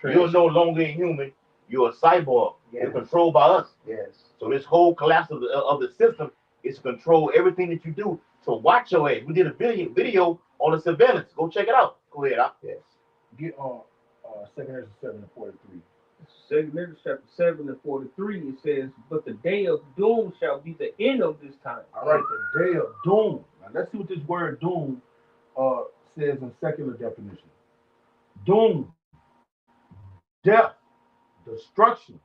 Speaker 2: You're no longer a human. You're a cyborg. Yes. You're controlled by us.
Speaker 1: Yes.
Speaker 2: So this whole collapse of the system is to control everything that you do. So watch your ass. We did a video on the surveillance. Go check it out. Go ahead.
Speaker 3: Yes. Get on 2 Ezra 7:43.
Speaker 5: 2 Ezra chapter 7:43, it says, but the day of doom shall be the end of this time.
Speaker 3: All right, the day of doom. Now let's see what this word doom says in secular definition. Doom, death, destruction,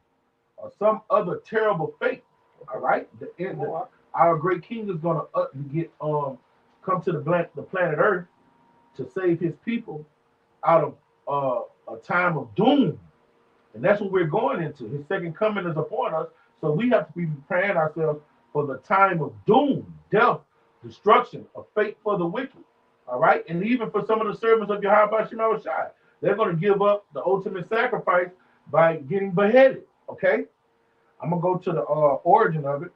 Speaker 3: or some other terrible fate. All right, the end. Our great king is gonna get come to the planet Earth to save his people out of a time of doom, and that's what we're going into. His second coming is upon us, so we have to be preparing ourselves for the time of doom, death, destruction, a fate for the wicked. All right, and even for some of the servants of Yahweh Shema Shai, they're going to give up the ultimate sacrifice by getting beheaded. Okay, I'm gonna go to the origin of it.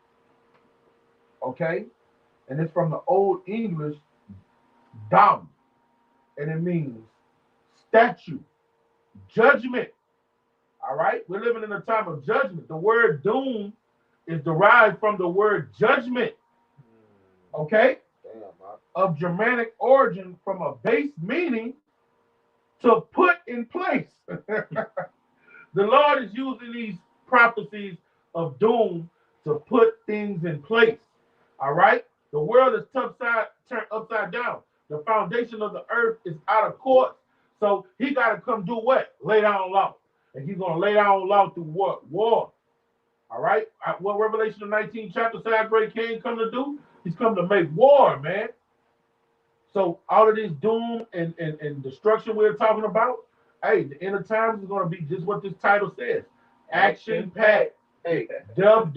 Speaker 3: Okay, and it's from the Old English dam, and it means statue, judgment. All right, we're living in a time of judgment. The word doom is derived from the word judgment. Okay, of Germanic origin, from a base meaning to put in place. The Lord is using these prophecies of doom to put things in place. All right, the world is turned upside down. The foundation of the earth is out of course. So he got to come do what? Lay down law. And he's going to lay down law through what? War. All right? What Revelation the 19th chapter said our great king come to do? He's come to make war, man. So all of this doom and destruction we're talking about, hey, the end of times is going to be just what this title says. Action-packed. Hey, death,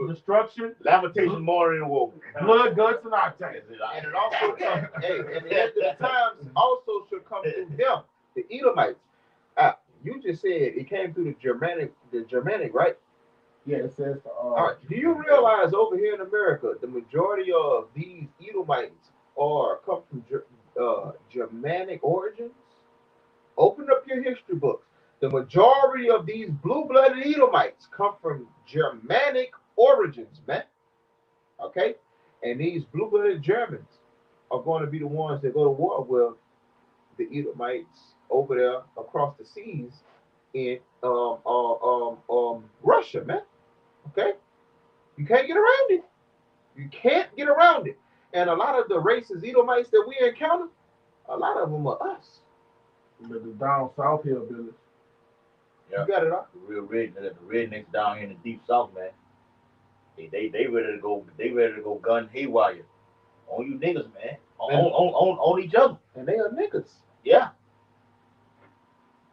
Speaker 3: destruction,
Speaker 2: lamentation, mourning, and woe,
Speaker 3: blood, guts, and octane.
Speaker 1: And it also comes, hey, and the end of the times also should come through them, the Edomites. You just said it came through the Germanic, right?
Speaker 3: Yeah, it says.
Speaker 1: All right. Do you realize over here in America, the majority of these Edomites come Germanic origins, open up your history books. The majority of these blue-blooded Edomites come from Germanic origins, man. Okay, and these blue-blooded Germans are going to be the ones that go to war with the Edomites over there across the seas in Russia, man. Okay, you can't get around it. You can't get around it. And a lot of the racist Edomites that we encounter, a lot of them are us.
Speaker 3: The down south here, Billy.
Speaker 2: Yeah.
Speaker 1: You got it all.
Speaker 2: The rednecks down here in the deep south, man. They ready to go. They ready to go gun haywire on you niggas, man. On each other.
Speaker 1: And they are niggas.
Speaker 2: Yeah.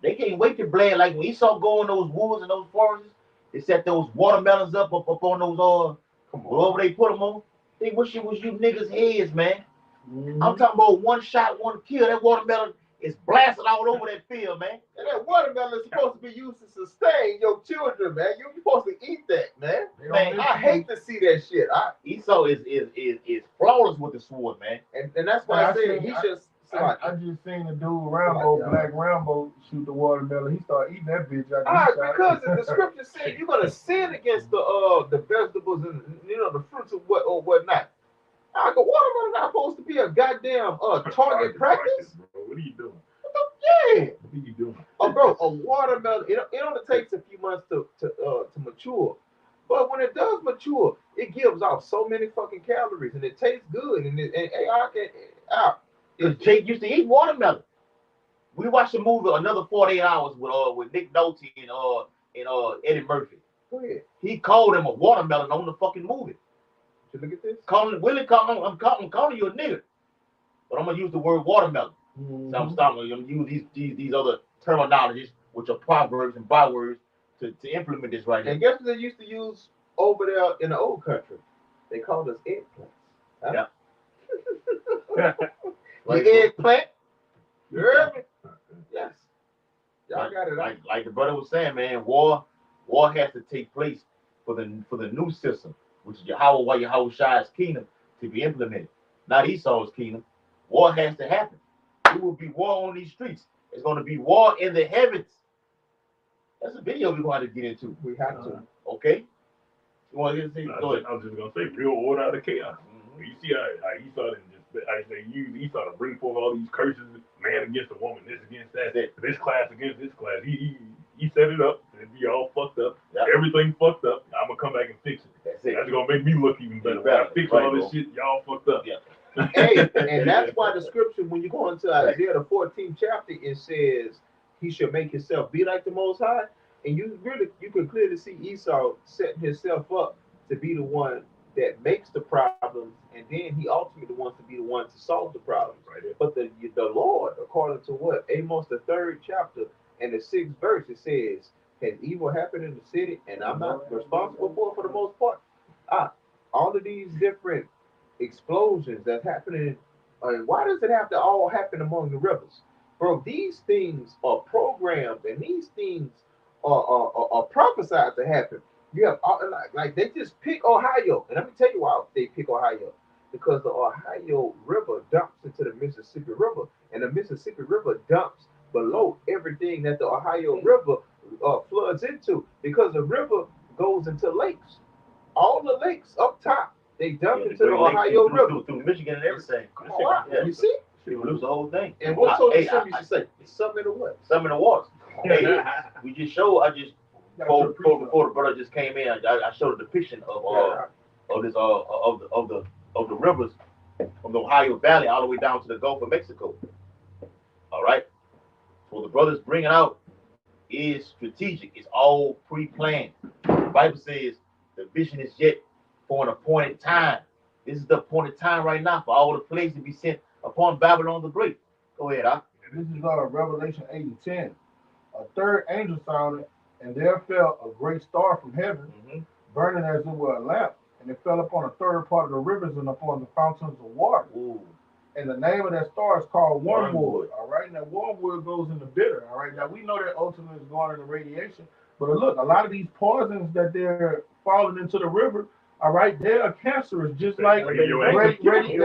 Speaker 2: They can't wait to blend. Like when Esau go in those woods and those forests, they set those watermelons up on those wherever they put them on. They wish it was you niggas' heads, man. Mm-hmm. I'm talking about one shot, one kill. That watermelon is blasted all over that field, man.
Speaker 1: And that watermelon is supposed to be used to sustain your children, man. You're supposed to eat that, man. Man, I hate to see that shit.
Speaker 2: Esau is flawless with the sword, man.
Speaker 1: And that's why I said he just.
Speaker 3: I just seen the dude Rambo, Black Rambo, shoot the watermelon. He started eating that bitch.
Speaker 1: Because the scripture said you're gonna sin against the vegetables and the fruits of whatnot. Like a watermelon not supposed to be a goddamn target practice.
Speaker 4: Bro. What are you doing?
Speaker 1: Yeah.
Speaker 4: What are you doing?
Speaker 1: Oh, bro, a watermelon. It only takes a few months to mature. But when it does mature, it gives off so many fucking calories and it tastes good. And
Speaker 2: Jake used to eat watermelon. We watched the movie Another 48 Hours with Nick Nolte and Eddie Murphy.
Speaker 1: Go ahead.
Speaker 2: He called him a watermelon on the fucking movie.
Speaker 1: Did you look at this?
Speaker 2: I'm calling you a nigga, but I'm gonna use the word watermelon. Mm-hmm. So I'm gonna use these other terminologies, which are proverbs and bywords, to implement this right now.
Speaker 1: And guess what they used to use over there in the old country? They called us eggplants. Huh?
Speaker 2: Yeah.
Speaker 1: Like eggplant. You heard me? Yes. Y'all got it.
Speaker 2: Like the brother was saying, man, war has to take place for the new system, which is Yahweh Shai's kingdom, to be implemented. Not Esau's kingdom. War has to happen. There will be war on these streets. There's going to be war in the heavens. That's a video we're going to get into.
Speaker 1: We have to.
Speaker 2: Okay. You want to see?
Speaker 4: I was just going to say, real order out of chaos. Mm-hmm. You see how Esau didn't use Esau to bring forth all these curses, man against a woman, this against that, this class against this class. He set it up. It'd be all fucked up. Yep. Everything fucked up. I'm gonna come back and fix it. That's gonna make me look even better. When I fix all this shit, y'all fucked up.
Speaker 2: Yeah.
Speaker 1: Hey, and that's why the scripture, when you go into Isaiah the 14th chapter, it says he should make himself be like the Most High, and you can clearly see Esau setting himself up to be the one that makes the problems, and then he ultimately wants to be the one to solve the problems.
Speaker 4: Right.
Speaker 1: But the Lord, according to what Amos the 3rd chapter and the 6th verse, it says, "Has evil happened in the city, and I'm not responsible for the most part." All of these different explosions that's happening. Why does it have to all happen among the rivers, bro? These things are programmed, and these things are prophesied to happen. You have like they just pick Ohio, and let me tell you why they pick Ohio. Because the Ohio River dumps into the Mississippi River, and the Mississippi River dumps below everything that the Ohio River floods into. Because the river goes into lakes. All the lakes up top, they dump into the Ohio River.
Speaker 2: Through Michigan and everything.
Speaker 1: Come on, you see?
Speaker 2: You lose the whole thing.
Speaker 1: And what sort of you should say? Something in the what?
Speaker 2: Something in the waters. Hey, we just showed. Before the brother just came in, I showed a depiction of the rivers from the Ohio Valley all the way down to the Gulf of Mexico. All right. So the brother's bringing out is strategic. It's all pre-planned. The Bible says the vision is yet for an appointed time. This is the appointed time right now for all the plagues to be sent upon Babylon the Great. Go ahead,
Speaker 3: This is Revelation 8 and 10. A third angel sounded, and there fell a great star from heaven, burning as it were a lamp, and it fell upon a third part of the rivers and upon the fountains of water.
Speaker 2: Ooh.
Speaker 3: And the name of that star is called wormwood. All right, now wormwood goes into bitter. All right, now we know that ultimately is going into radiation, but look, a lot of these poisons that they're falling into the river, all right, they are cancerous, just like radioactive. You see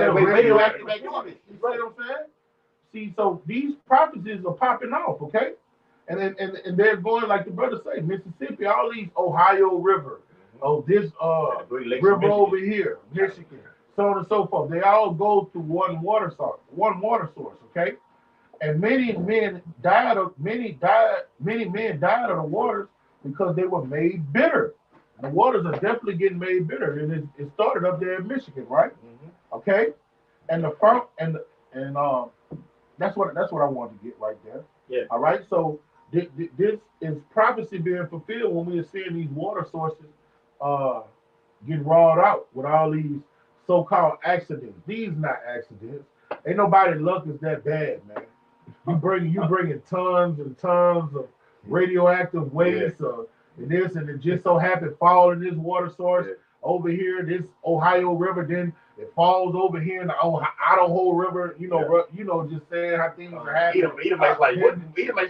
Speaker 3: what I'm saying? See, so these prophecies are popping off, okay? And they're going like the brother say, Mississippi, all these Ohio River, this river over here, Michigan, so on and so forth. They all go through one water source, okay? And many men died of many men died of the waters because they were made bitter. The waters are definitely getting made bitter, and it started up there in Michigan, right? Okay, and the front and that's what I want to get right there.
Speaker 2: Yeah.
Speaker 3: All right. So this is prophecy being fulfilled when we are seeing these water sources get rawed out with all these so-called accidents. These not accidents. Ain't nobody luck is that bad, man. You bringing tons and tons of radioactive waste and this, and it just so happened fall in this water source over here, this Ohio River, then it falls over here in the Idaho River. Just saying how things are happening.
Speaker 2: Edomite's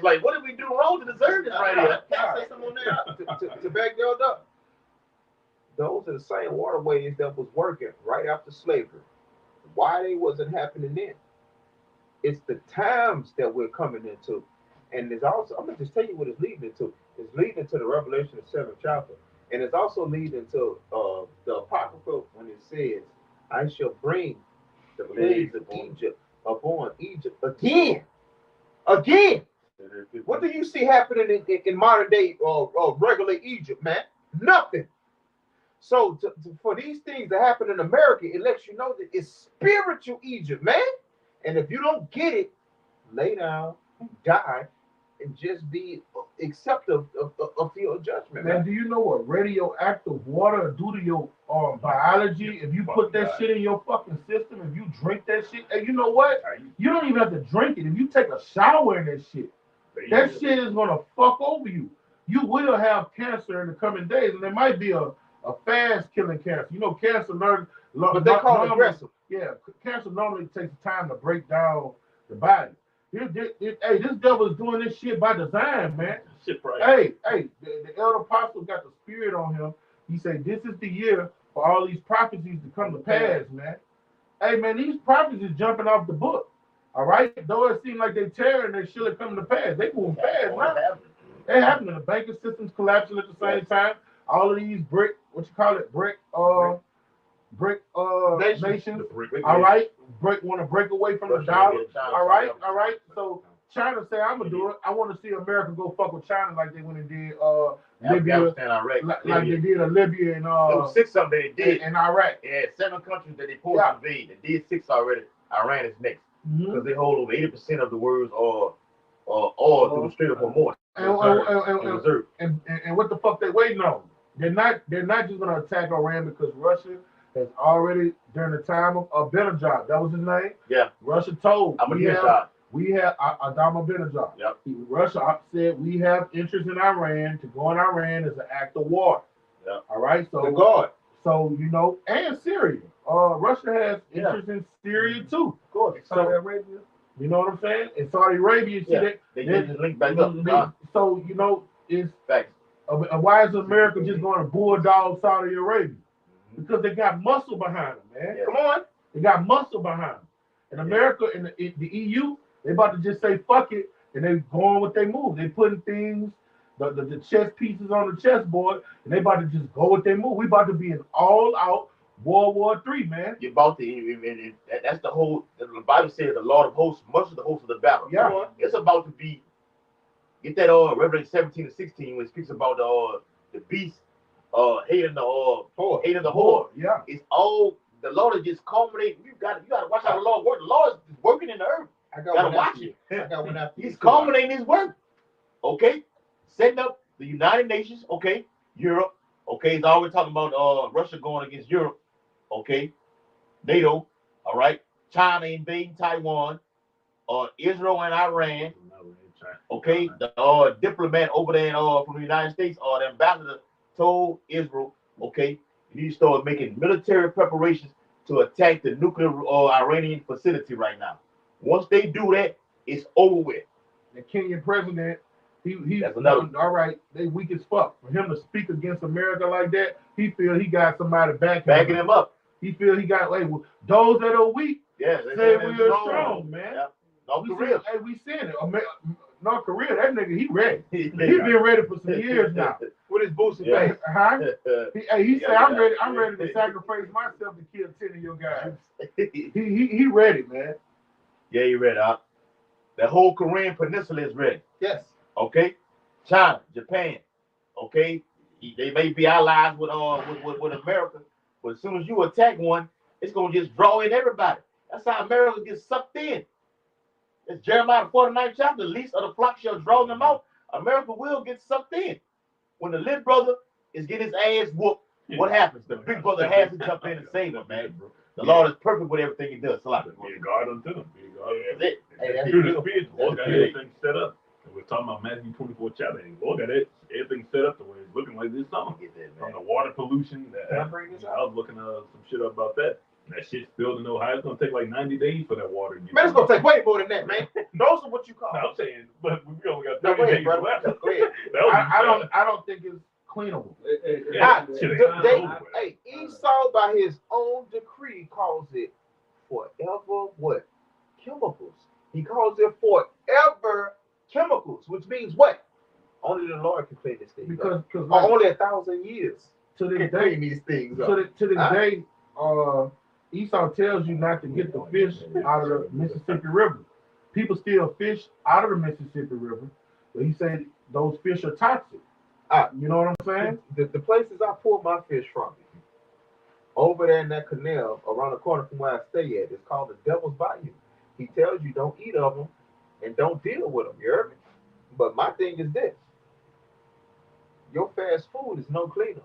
Speaker 2: like, what did we do wrong to deserve this right here?
Speaker 1: Can I say something on that to back y'all up? Those are the same waterways that was working right after slavery. Why they wasn't happening then? It's the times that we're coming into. And it's also, I'm going to just tell you what it's leading into. It's leading to the Revelation of 7th chapter. And it's also leading to the Apocrypha when it says, I shall bring the plagues of Egypt upon Egypt again. Again. What do you see happening in modern day regular Egypt, man? Nothing. So for these things to happen in America, it lets you know that it's spiritual Egypt, man. And if you don't get it, lay down, die, and just be acceptive of your judgment, man.
Speaker 3: Do you know what radioactive water do to your biology? If you put that shit in your fucking system, if you drink that shit, and you know what? You don't even have to drink it. If you take a shower in that shit shit is gonna fuck over you. You will have cancer in the coming days, and there might be a fast killing cancer. You know, cancer
Speaker 1: but they call it aggressive.
Speaker 3: Yeah, cancer normally takes time to break down the body. Hey, this devil is doing this shit by design, man.
Speaker 2: Shit, right.
Speaker 3: Hey, the elder apostle got the spirit on him. He said, this is the year for all these prophecies to come to pass, man. Hey, man, these prophecies jumping off the book. All right? Though it seems like they tearing, they surely coming to pass. They moving fast, man. They happening. The banking system's collapsing at the same time. All of these brick nations. All right, want to break away from the dollar. All right. So China say, I'm gonna do it. I want to see America go fuck with China like they went and did Libya, like they did Libya and
Speaker 2: there was 6 of them that they did
Speaker 3: in Iraq.
Speaker 2: Yeah, 7 countries that they forced to invade. They did 6 already. Iran is next because they hold over 80% of the world's oil through the Strait of Hormuz.
Speaker 3: And what the fuck they waiting on? They're not just gonna attack Iran because Russia has already, during the time of Ahmadinejad, that was his name.
Speaker 2: Yeah.
Speaker 3: Russia told we have Ahmadinejad.
Speaker 2: Yep.
Speaker 3: Russia said we have interest in Iran. To go in Iran is an act of war.
Speaker 2: Yeah.
Speaker 3: All right. So So and Syria. Russia has interest in Syria too.
Speaker 5: Of course. Saudi Arabia.
Speaker 3: You know what I'm saying? In Saudi Arabia,
Speaker 2: they just link back up.
Speaker 3: So it's
Speaker 2: facts.
Speaker 3: Why is America just going to bulldog Saudi Arabia? Because they got muscle behind them, man.
Speaker 2: Yeah.
Speaker 3: Come on. They got muscle behind them. And America and the EU, they about to just say fuck it, and they going with their move. They putting things, the chess pieces on the chessboard, and they about to just go with their move. We about to be an all-out World War III, man.
Speaker 2: You're about to, that's the whole, the Bible says the Lord of hosts, much of the hosts of the battle.
Speaker 3: Yeah.
Speaker 2: It's about to be, get that Revelation 17 and 16 when it speaks about the beast hating the whore.
Speaker 3: Yeah.
Speaker 2: It's all, the Lord is just culminating. You gotta watch how the Lord works. The Lord is working in the earth.
Speaker 1: I gotta watch it.
Speaker 2: He's culminating his work. Okay? Setting up the United Nations, okay, Europe, okay, it's always talking about Russia going against Europe, okay, NATO, all right, China invading Taiwan, Israel and Iran, okay, the diplomat over there from the United States, the ambassador told Israel, okay, you need to start making military preparations to attack the nuclear Iranian facility right now. Once they do that, it's over with.
Speaker 3: The Kenyan president,
Speaker 2: that's another.
Speaker 3: All right, they weak as fuck. For him to speak against America like that, he feel he got somebody backing him up. He feel he got those that are weak.
Speaker 2: Yeah,
Speaker 3: say we are strong, man.
Speaker 2: Yeah. North Korea.
Speaker 3: Hey, we seen it. North Korea, that nigga, he ready. He been ready for some years now.
Speaker 1: With his boots and
Speaker 2: Yeah.
Speaker 1: face.
Speaker 3: Huh? He said, I'm ready to sacrifice myself to kill 10 of your guys. He ready, man.
Speaker 2: Yeah, he ready. The whole Korean peninsula is ready.
Speaker 1: Yes.
Speaker 2: Okay? China, Japan, okay? They may be allies with America, but as soon as you attack one, it's gonna just draw in everybody. That's how America gets sucked in. It's Jeremiah 49th chapter. The least of the flock shall draw them out. America will get sucked in. When the little brother is getting his ass whooped, what happens? The big brother has to jump in and save him, man. The Lord is perfect with everything he does. So like,
Speaker 4: Be a guard unto them. Be a guard unto them.
Speaker 1: Hey, that's
Speaker 4: Through the
Speaker 1: beautiful.
Speaker 4: Spirit, the Lord got everything set up. And we're talking about Matthew 24 chapter. And the Lord got everything set up the way it's looking like this summer. From the water pollution.
Speaker 1: Can I bring this
Speaker 4: I was looking some shit up about that. That shit's still in Ohio. It's gonna take like 90 days for that water to get.
Speaker 1: Man, it's gonna take way more than that, man. Those are what you call.
Speaker 4: No, I'm saying, but we only got
Speaker 1: No,
Speaker 4: 30
Speaker 1: go ahead,
Speaker 4: days
Speaker 1: brother.
Speaker 4: left.
Speaker 1: Go ahead.
Speaker 3: I don't think it's cleanable.
Speaker 1: Hey, Esau by his own decree calls it forever what? Chemicals. He calls it forever chemicals, which means what? Only the Lord can clean this thing.
Speaker 3: Because
Speaker 1: or only 1,000 years
Speaker 3: to this
Speaker 1: can
Speaker 3: day,
Speaker 1: clean these things up.
Speaker 3: to this day, Esau tells you not to get the fish out of the Mississippi River. People still fish out of the Mississippi River, but he said those fish are toxic. You know what I'm saying?
Speaker 1: The places I pull my fish from, over there in that canal around the corner from where I stay at, it's called the Devil's Bayou. He tells you don't eat of them and don't deal with them. You heard me? But my thing is this: your fast food is no cleaner.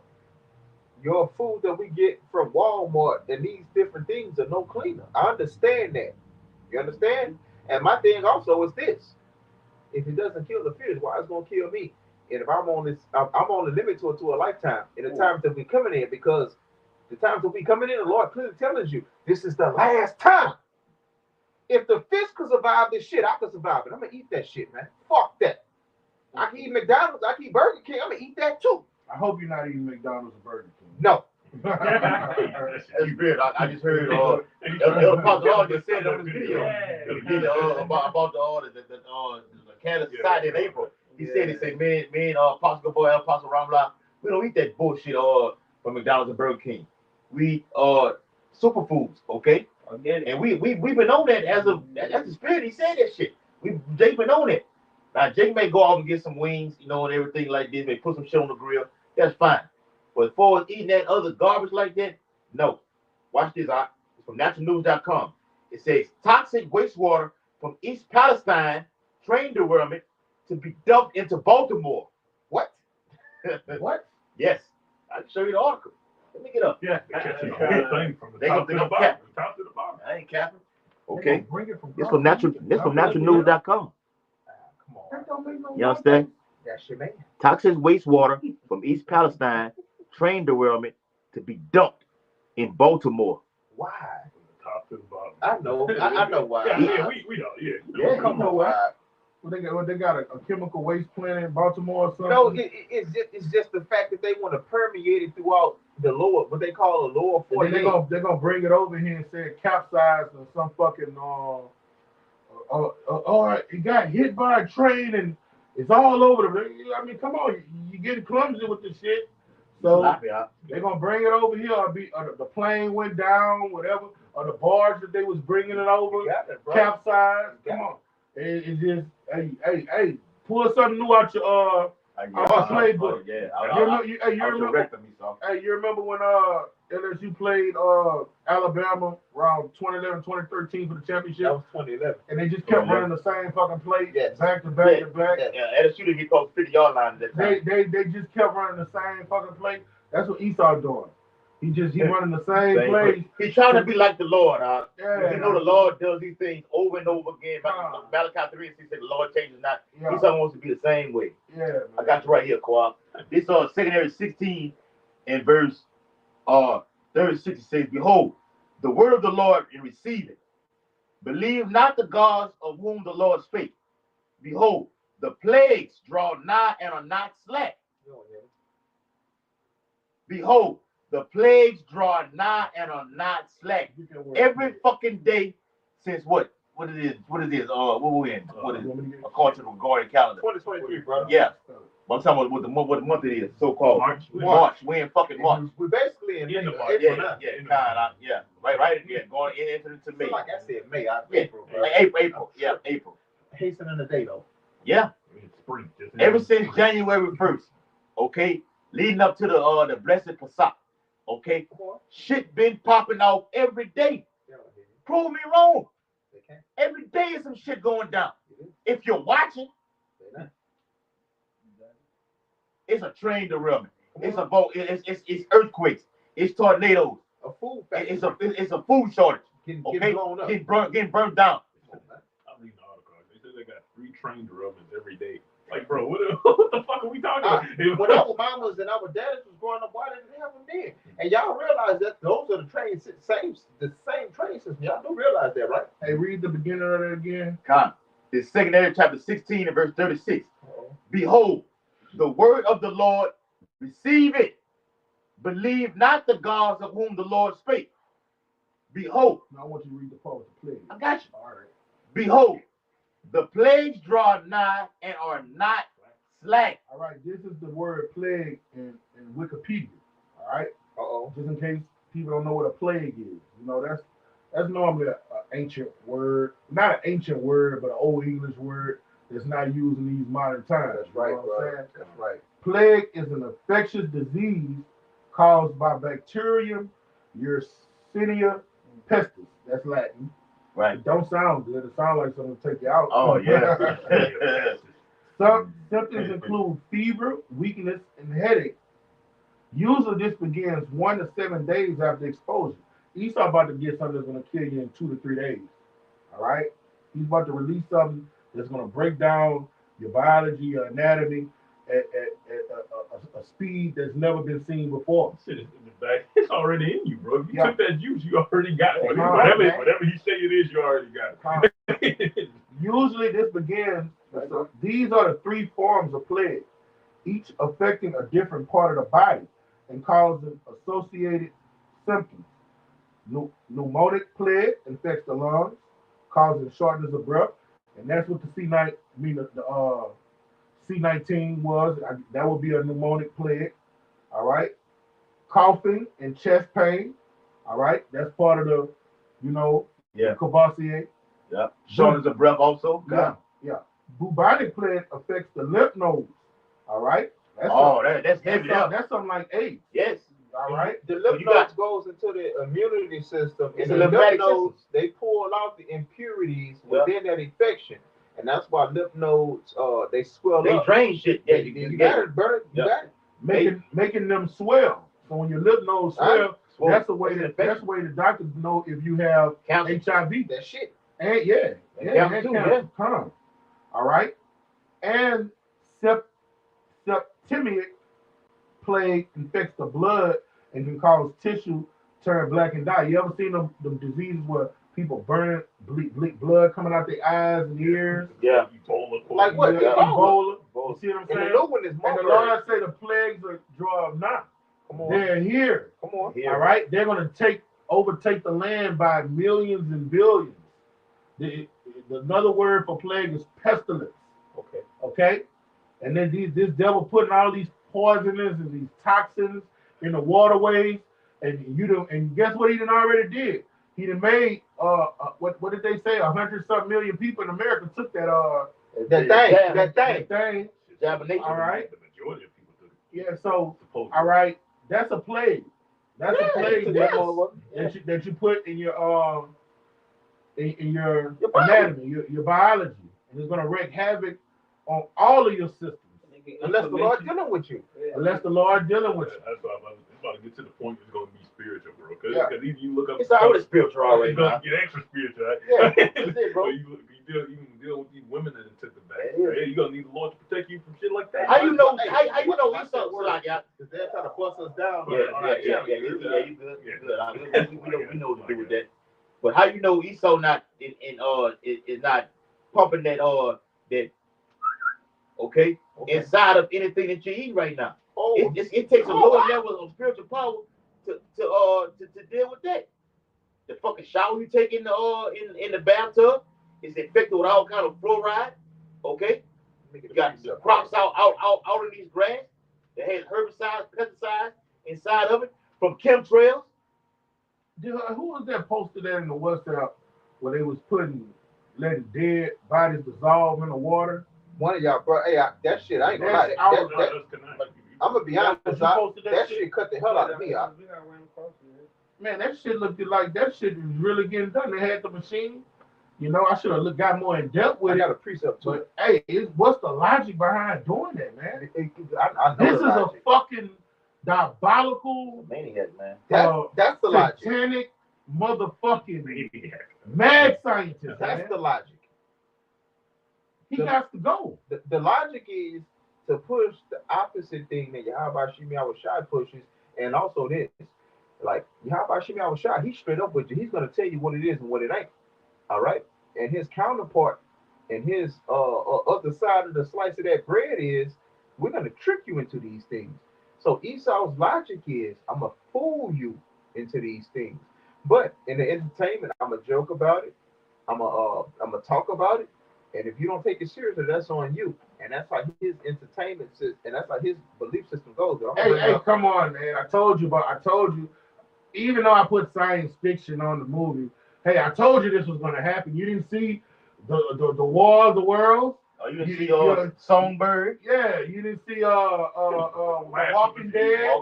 Speaker 1: Your food that we get from Walmart and these different things are no cleaner. I understand that. You understand? And my thing also is this: if it doesn't kill the fish, why is it gonna kill me? And if I'm only limited to a lifetime in the times that we coming in, because the times that we coming in, the Lord clearly tells you this is the last time. If the fish could survive this shit, I could survive it. I'm gonna eat that shit, man. Fuck that. I can eat McDonald's, I can eat Burger King, I'm gonna eat that too.
Speaker 3: I hope you're not eating McDonald's or Burger King.
Speaker 1: No.
Speaker 2: That's weird. I just heard Elder Pastor just said on this video about the Canada Society in April. He said, me and Apostle Boy, Apostle Ramla, we don't eat that bullshit from McDonald's and Burger King. We eat superfoods, okay? And we've been on that as the Spirit. He said that shit. Jake been on it. Now Jake may go out and get some wings, and everything like this. May put some shit on the grill. That's fine. But as far as eating that other garbage like that, no. Watch this. It's from naturalnews.com. It says toxic wastewater from East Palestine train derailment to be dumped into Baltimore. What?
Speaker 3: What?
Speaker 2: Yes. I can show you the article. Let me get up.
Speaker 4: Yeah, catching the whole thing from the top to the bottom.
Speaker 2: I ain't capping. Okay.
Speaker 3: This
Speaker 2: from naturalnews.com.
Speaker 1: Come on.
Speaker 3: That don't make no
Speaker 2: You understand?
Speaker 1: That's your man.
Speaker 2: Toxic wastewater from East Palestine train derailment to be dumped in Baltimore.
Speaker 1: Why?
Speaker 4: From the top to the bottom.
Speaker 1: I know why.
Speaker 4: Yeah, we know. Yeah.
Speaker 3: Yeah,
Speaker 1: Come
Speaker 3: you know
Speaker 1: on,
Speaker 3: what? They got a chemical waste plant in Baltimore or something?
Speaker 1: No, it's just the fact that they want to permeate it throughout the lower, what they call the lower 48.
Speaker 3: They're gonna bring it over here and say it capsized or some fucking it got hit by a train and it's all over the. I mean, come on, you getting clumsy with this shit. So they're gonna bring it over here. Or the plane went down, whatever, or the barge that they was bringing it over capsized. Come on, it's just hey, pull something new out your playbook. You remember when LSU played Alabama around 2011, 2013 for the championship?
Speaker 1: That was 2011.
Speaker 3: And they just kept running the same fucking play back to back to back.
Speaker 2: Yeah, LSU didn't get close to 50-yard line at that time.
Speaker 3: They just kept running the same fucking play. That's what Esau doing. He running the same plays.
Speaker 2: He's trying to be like the Lord.
Speaker 3: Yeah,
Speaker 2: you know the Lord does these things over and over again. Malachi 3:6 said the Lord changes not.
Speaker 3: Yeah.
Speaker 2: Esau wants to be the same way.
Speaker 3: Yeah, man.
Speaker 2: I got you right here, Kawhi. This 2 16 and verse 36 says, "Behold, the word of the Lord and receive it. Believe not the gods of whom the Lord spake. Behold, the plagues draw nigh and are not slack. Behold, the plagues draw nigh and are not slack." Every fucking day since what what it is? What it is? What we in? What is
Speaker 3: you
Speaker 2: it? According to the Gregorian calendar.
Speaker 1: 2023, bro.
Speaker 2: Yeah. But I'm talking about what the month it is, so-called March. We in fucking March.
Speaker 1: We basically in May.
Speaker 4: the March.
Speaker 2: Yeah. Right. Yeah, going into May.
Speaker 1: So like I said, May,
Speaker 2: April,
Speaker 1: bro.
Speaker 2: like April. Yeah, April.
Speaker 1: Hastening the day though.
Speaker 2: Yeah.
Speaker 4: It's spring.
Speaker 2: Ever since January 1st, okay, leading up to the blessed Pesach, okay, shit been popping off every day. Prove me wrong. Every day is some shit going down. If you're watching, it's a train derailment. It's a boat. It's earthquakes. It's tornadoes.
Speaker 1: A food
Speaker 2: It's a food shortage.
Speaker 1: getting
Speaker 2: Okay,
Speaker 1: blown up.
Speaker 2: getting burned down.
Speaker 4: I'm reading the article. They said they got 3 train derailments every day. Like, bro, what the fuck are we talking about?
Speaker 1: When our mamas and our daddies was growing up, why didn't they have them then? And y'all realize that those are the same train system. Y'all do realize that, right?
Speaker 3: Hey, read the beginning of it again.
Speaker 2: Come. It's 2 Ezra chapter 16 and verse 36. Behold, the word of the Lord, receive it. Believe not the gods of whom the Lord spake. Behold.
Speaker 3: Now I want you to read the part with the plague.
Speaker 2: I got you.
Speaker 3: All right.
Speaker 2: Behold, the plagues draw nigh and are not slack.
Speaker 3: All right. This is the word plague in Wikipedia. All right. Just in case people don't know what a plague is. You know, that's normally an ancient word. Not an ancient word, but an old English word that's not used in these modern times.
Speaker 1: That's right,
Speaker 3: bro.
Speaker 1: That's right.
Speaker 3: Plague is an infectious disease caused by bacterium Yersinia pestis. That's Latin.
Speaker 2: Right.
Speaker 3: It don't sound good. It sounds like something to take you out.
Speaker 2: Oh, yeah.
Speaker 3: Some symptoms include fever, weakness, and headache. Usually this begins 1 to 7 days after exposure. Esau about to get something that's going to kill you in 2 to 3 days. All right? He's about to release something that's going to break down your biology, your anatomy at a speed that's never been seen before.
Speaker 4: Shit is in the back. It's already in you, bro. If you took that juice, you already got it. Whatever he say it is, you already got it.
Speaker 3: Usually this begins, these are the 3 forms of plague, each affecting a different part of the body and causing associated symptoms. Pneumonic plague infects the lungs, causing shortness of breath, and that's what the C19 was. That would be a pneumonic plague. All right. Coughing and chest pain. All right. That's part of the, Cavassier.
Speaker 2: Yeah. Shortness of breath also.
Speaker 3: Yeah. Bubonic plague affects the lymph nodes. All right.
Speaker 2: That's heavy.
Speaker 3: That's something like AIDS.
Speaker 2: Yes.
Speaker 3: All right.
Speaker 1: The lymph nodes goes into the immunity system, and the lymph nodes they pull out the impurities within that infection, and that's why lymph nodes they swell up.
Speaker 2: They drain shit. Yeah,
Speaker 1: you got it, Bert. You got it.
Speaker 3: Making them swell. So when your lymph nodes swell, that's the way the doctors know if you have HIV.
Speaker 1: That shit.
Speaker 3: And cancer. All right. And septicemic plague infects the blood and can cause tissue turn black and die. You ever seen them diseases where people bleed blood coming out their eyes and ears?
Speaker 2: Yeah.
Speaker 4: Ebola.
Speaker 1: Like what?
Speaker 3: Ebola. You see what I'm saying?
Speaker 1: And the new one is
Speaker 3: and the Lord say the plagues are drawn not.
Speaker 1: Come on.
Speaker 3: They're here.
Speaker 1: Come on.
Speaker 3: All right. They're going to overtake the land by millions and billions. Another word for plague is pestilence. Okay. And then this devil putting all these poisonous and these toxins in the waterways, and guess what he done already did? He done made what did they say? 100-something million people in America took that thing. All right.
Speaker 4: The majority of people took it.
Speaker 3: Yeah. So all right, that's a plague. That's a plague that you put in your anatomy, your biology, and it's gonna wreak havoc on all of your systems.
Speaker 1: Unless the Lord dealing with you.
Speaker 3: Unless the Lord dealing with you.
Speaker 4: That's why I'm about to get to the point it's going to be spiritual, bro. Because even you look up...
Speaker 2: It's already spiritual already.
Speaker 4: It's going to get extra spiritual, right?
Speaker 1: Yeah, that's it, bro.
Speaker 4: You deal with these women that took the back. Yeah. You're going to need the Lord to protect you from shit like that.
Speaker 2: How you know Esau was like that?
Speaker 1: Because they're trying to bust us down.
Speaker 2: Yeah. You good. We know what to do with that. But how you know Esau is not pumping that okay, inside of anything that you eat right now? It takes a lower level of spiritual power to deal with that. The fucking shower you take in the bathtub, It's infected with all kind of fluoride. Okay, you got the crops out in these grass. They had herbicides, pesticides inside of it from chemtrails.
Speaker 3: Who was that posted there in the WhatsApp where they was letting dead bodies dissolve in the water?
Speaker 1: One of y'all, bro. Hey, that shit, I ain't gonna lie. I'm gonna be honest. That shit cut the hell out of me.
Speaker 3: Man, that shit looked like that shit was really getting done. They had the machine. You know, I should have got more in depth with it.
Speaker 1: I got a precept too.
Speaker 3: But hey, what's the logic behind doing that, man?
Speaker 1: I know
Speaker 3: this is a fucking diabolical
Speaker 2: maniac, man.
Speaker 1: That's the logic.
Speaker 3: Satanic motherfucking mad scientist.
Speaker 1: That's the logic.
Speaker 3: He got to go.
Speaker 1: The logic is to push the opposite thing that Yahweh Shimi Awashai pushes, and also this. Like Yahweh Shimi Awashai, he's straight up with you. He's gonna tell you what it is and what it ain't. All right. And his counterpart and his other side of the slice of that bread is we're gonna trick you into these things. So Esau's logic is I'm gonna fool you into these things. But in the entertainment, I'm gonna joke about it. I'm gonna talk about it. And if you don't take it seriously, that's on you. And that's how his entertainment system, and that's how his belief system goes.
Speaker 3: Hey, come on, man. I told you, even though I put science fiction on the movie, hey, I told you this was gonna happen. You didn't see the War of the Worlds?
Speaker 2: Oh, you didn't see Songbird?
Speaker 3: Yeah, you didn't see Walking Dead.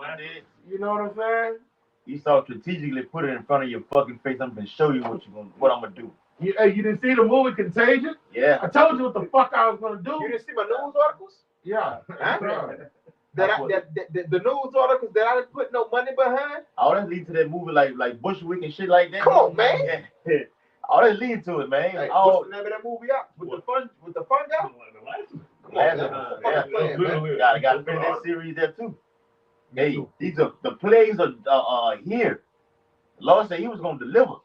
Speaker 3: You know what I'm saying?
Speaker 2: Esau strategically put it in front of your fucking face. I'm gonna show you what I'm gonna do.
Speaker 3: You didn't see the movie Contagion?
Speaker 2: Yeah.
Speaker 3: I told you what the fuck I was gonna do.
Speaker 1: You didn't see my news articles?
Speaker 3: Yeah.
Speaker 1: The news articles that I didn't put no money behind.
Speaker 2: All that lead to that movie like Bushwick and shit like that.
Speaker 1: Come on, man.
Speaker 2: Yeah. All that lead to it, man.
Speaker 1: Hey, what's the name of that movie out? With the fun guy?
Speaker 2: Yeah. Got to finish that series there too. Hey, these are the plays are here. The Lord said He was gonna deliver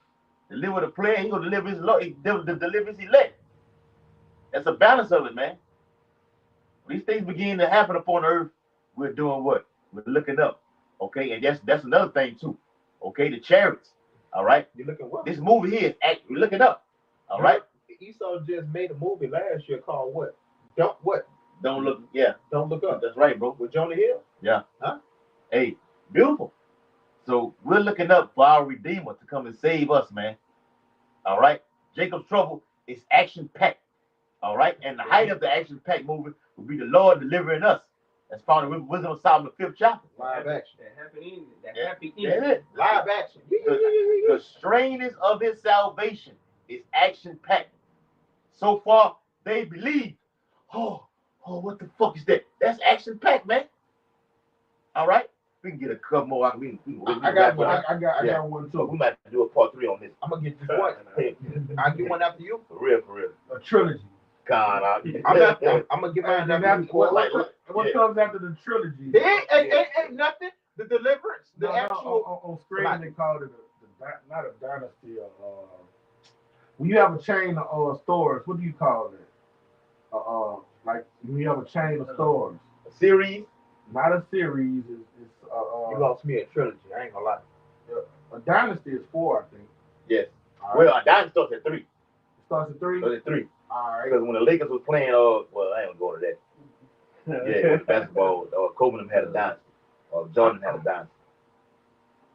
Speaker 2: the plague. He gonna deliver deliver his elect. That's a balance of it, man. When these things begin to happen upon earth, we're doing what? We're looking up. Okay, and that's another thing too. Okay, the chariots. All right.
Speaker 1: You looking what?
Speaker 2: This movie here is we're looking up. All right.
Speaker 1: Esau just made a movie last year called what?
Speaker 2: Don't look. Yeah.
Speaker 1: Don't look up.
Speaker 2: That's right, bro.
Speaker 1: With Jonah Hill.
Speaker 2: Yeah.
Speaker 1: Huh?
Speaker 2: Hey, beautiful. So we're looking up for our Redeemer to come and save us, man. All right. Jacob's Trouble is action-packed. All right. And the height of the action-packed movie will be the Lord delivering us. That's found in Wisdom of Solomon, the 5th chapter.
Speaker 1: Live action.
Speaker 5: That happy ending.
Speaker 1: Live action.
Speaker 2: The straightness of his salvation is action-packed. So far, they believe. Oh, what the fuck is that? That's action-packed, man. All right. We can get a couple more.
Speaker 3: I got one too.
Speaker 2: We might do a part 3 on this.
Speaker 1: I'm gonna get this one. I'll get one after you.
Speaker 2: For real.
Speaker 3: A trilogy.
Speaker 1: I'm gonna get mine after you.
Speaker 3: What comes after the trilogy?
Speaker 1: Ain't nothing. The deliverance. The actual
Speaker 3: on screen they called it not a dynasty. When you have a chain of stores, what do you call it? Like when you have a chain of stores.
Speaker 2: A series.
Speaker 3: Not a series. It's
Speaker 1: you lost me a trilogy. I ain't gonna lie.
Speaker 3: A dynasty is 4, I think.
Speaker 2: Yes. Well, a dynasty starts at 3.
Speaker 3: It starts at 3.
Speaker 2: Starts at 3.
Speaker 3: All right.
Speaker 2: Because when the Lakers was playing, well, I ain't gonna go to that. Yeah, basketball. Kobe had a dynasty. Jordan had a dynasty.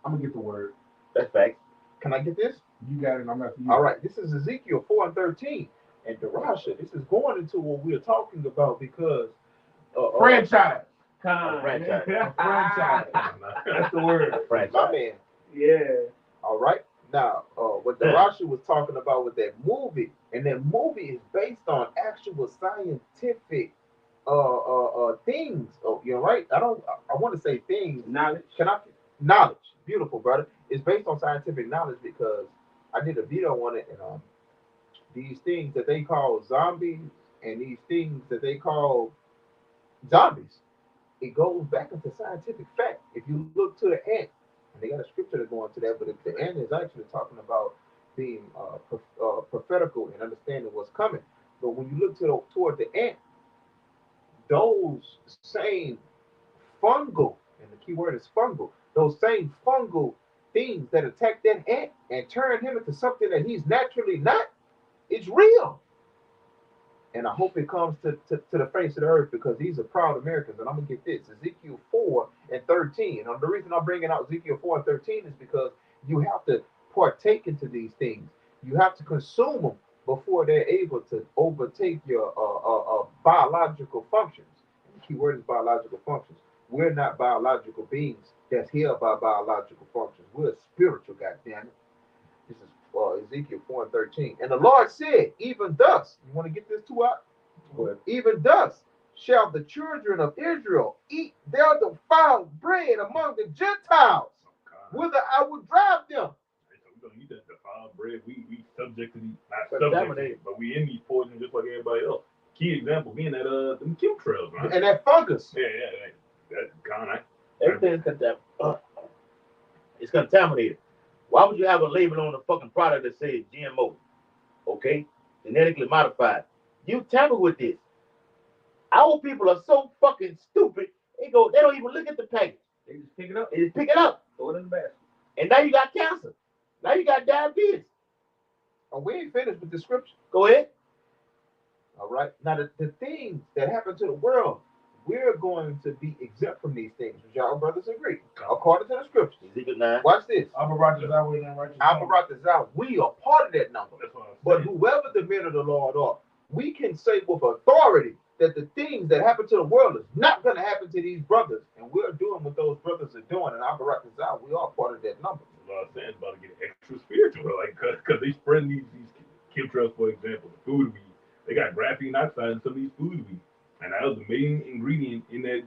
Speaker 3: I'm gonna get the word.
Speaker 2: That's fact.
Speaker 1: Can I get this?
Speaker 3: You got it. I'm after you.
Speaker 1: All right. This is Ezekiel 4:13, and Darasha. This is going into what we're talking about because
Speaker 3: franchise.
Speaker 2: Franchise.
Speaker 3: Franchise. That's the word.
Speaker 2: Franchise.
Speaker 1: My man.
Speaker 5: Yeah.
Speaker 1: All right. Now, what Darasha was talking about with that movie, and that movie is based on actual scientific things. Oh, you're right. I want to say things.
Speaker 5: Knowledge.
Speaker 1: Knowledge. Beautiful, brother. It's based on scientific knowledge because I did a video on it, and these things that they call zombies and these things that they call zombies, it goes back into scientific fact. If you look to the ant, and they got a scripture to go into that, but the ant is actually talking about being prophetical and understanding what's coming. But when you look toward the ant, those same fungal, and the key word is fungal, those same fungal things that attack that ant and turn him into something that he's naturally not, It's real. And I hope it comes to the face of the earth because these are proud Americans. And I'm going to get this Ezekiel 4 and 13. And the reason I'm bringing out Ezekiel 4 and 13 is because you have to partake into these things. You have to consume them before they're able to overtake your biological functions. And the key word is biological functions. We're not biological beings that's held by biological functions. We're spiritual, goddammit. This is Ezekiel 4 and 13. And the Lord said, even thus, you want to get this too out? Even thus shall the children of Israel eat their defiled bread among the Gentiles, whither I will drive them.
Speaker 4: We're gonna eat that defiled bread. We subject to these, not subject to it, but we in these poisons just like everybody else. Key example being that them chemtrails, man.
Speaker 1: And that fungus.
Speaker 4: Yeah, that kind of.
Speaker 2: Everything is it's contaminated. Why would you have a label on the fucking product that says GMO? Okay? Genetically modified. You tamper with this. Our people are so fucking stupid, they don't even look at the package.
Speaker 5: They just pick it up.
Speaker 2: They just pick it up.
Speaker 5: Throw it in the basket.
Speaker 2: And now you got cancer. Now you got diabetes.
Speaker 1: Oh, we ain't finished with the scripture.
Speaker 2: Go ahead.
Speaker 1: All right. Now the things that happen to the world, we're going to be exempt from these things. Would y'all brothers agree? According to the scriptures.
Speaker 2: Ezekiel 9.
Speaker 1: Watch this. We are part of that number. But whoever the men of the Lord are, we can say with authority that the things that happen to the world is not going to happen to these brothers. And we're doing what those brothers are doing. And we are part of that number.
Speaker 4: A lot of saying about to get extra spiritual, like because they spread these chemtrails, for example, the food we eat. They got graphene oxide in some of these foods we eat. And that was the main ingredient in that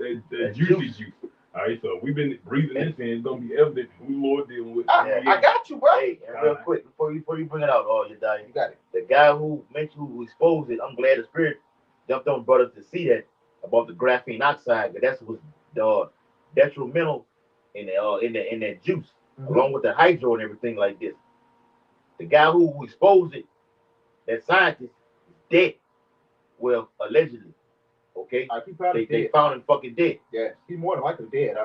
Speaker 4: juicy juice. All right, so we've been breathing this in. It's gonna be evident who the Lord dealing with.
Speaker 1: I got you, bro.
Speaker 2: Hey, and real quick before you bring it out, you
Speaker 1: got it.
Speaker 2: The guy who mentioned who exposed it, I'm glad the Spirit jumped on brothers to see that about the graphene oxide, because that's what's the detrimental in that juice, along with the hydro and everything like this. The guy who exposed it, that scientist, is dead. Well, allegedly. Okay, they found him fucking dead.
Speaker 1: Yeah, he's more than likely dead.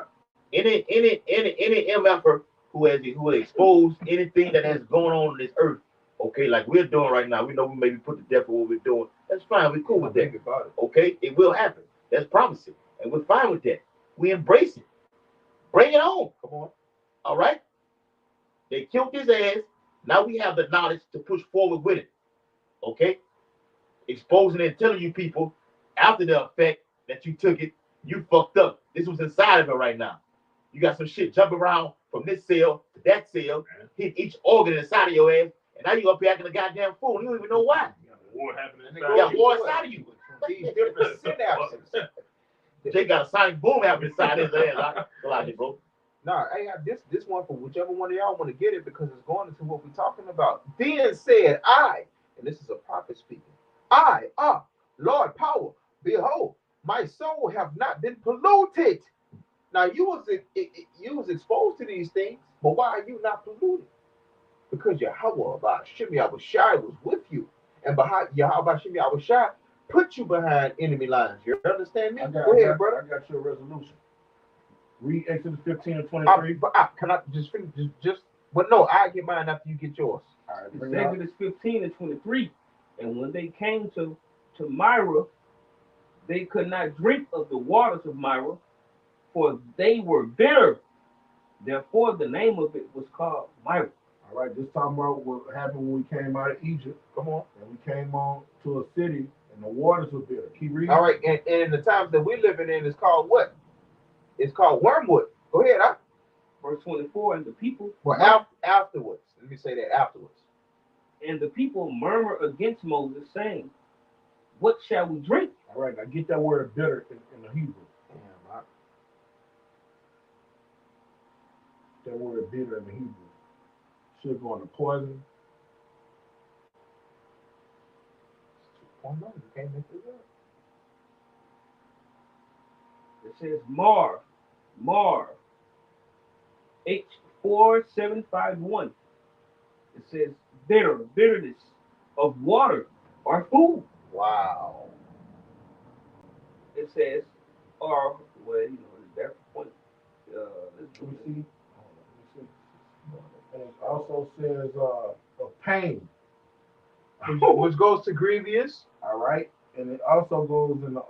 Speaker 2: Any MFer who has exposed anything that has going on this earth, okay, like we're doing right now, we know we may be put to death for what we're doing. That's fine. We're cool with that. Okay, it will happen. That's promising, and we're fine with that. We embrace it. Bring it on.
Speaker 1: Come on.
Speaker 2: All right. They killed his ass. Now we have the knowledge to push forward with it. Okay, exposing and telling you people. After the effect that you took it, you fucked up. This was inside of it right now. You got some shit jumping around from this cell to that cell, hit each organ inside of your ass, and now you up here acting a goddamn fool. You don't even know why.
Speaker 4: War happening
Speaker 2: war inside of you.
Speaker 1: These different synapses.
Speaker 2: They got a sonic boom happening inside his ass. Bro.
Speaker 1: Nah, hey, this one for whichever one of y'all want to get it because it's going into what we're talking about. Then said I, and this is a prophet speaking, Lord power. Behold, my soul have not been polluted. Now you was exposed to these things, but why are you not polluted? Because Yahweh Shimei Abishai was with you, and behind Yahweh Shimei Abishai put you behind enemy lines. You understand me? Go ahead, brother.
Speaker 3: I got your resolution. Read Exodus 15 and 23.
Speaker 1: Can I just finish? But no, I get mine after you get yours.
Speaker 3: All right.
Speaker 5: Exodus 15 and 23, and when they came to Myra, they could not drink of the waters of Myra, for they were bitter. Therefore, the name of it was called Myra.
Speaker 3: All right, this time about what happened when we came out of Egypt.
Speaker 1: Come on.
Speaker 3: And we came on to a city, and the waters were bitter. Keep reading.
Speaker 1: All right, and in the times that we're living in, it's called what? It's called wormwood. Go ahead,
Speaker 5: Verse 24, and the people...
Speaker 1: Well, afterwards. Let me say that, afterwards.
Speaker 5: And the people murmur against Moses, saying, what shall we drink?
Speaker 3: All right, now get that word bitter in the Hebrew.
Speaker 1: Damn,
Speaker 3: that word bitter in the Hebrew. Should go on the poison.
Speaker 1: You can't make this up.
Speaker 5: It says Mar, H4751. It says bitterness of water or food.
Speaker 1: Wow.
Speaker 5: It says, or well, that's the point.
Speaker 3: Let me see. And it also says of pain.
Speaker 1: which goes to grievous.
Speaker 3: All right, and it also goes in the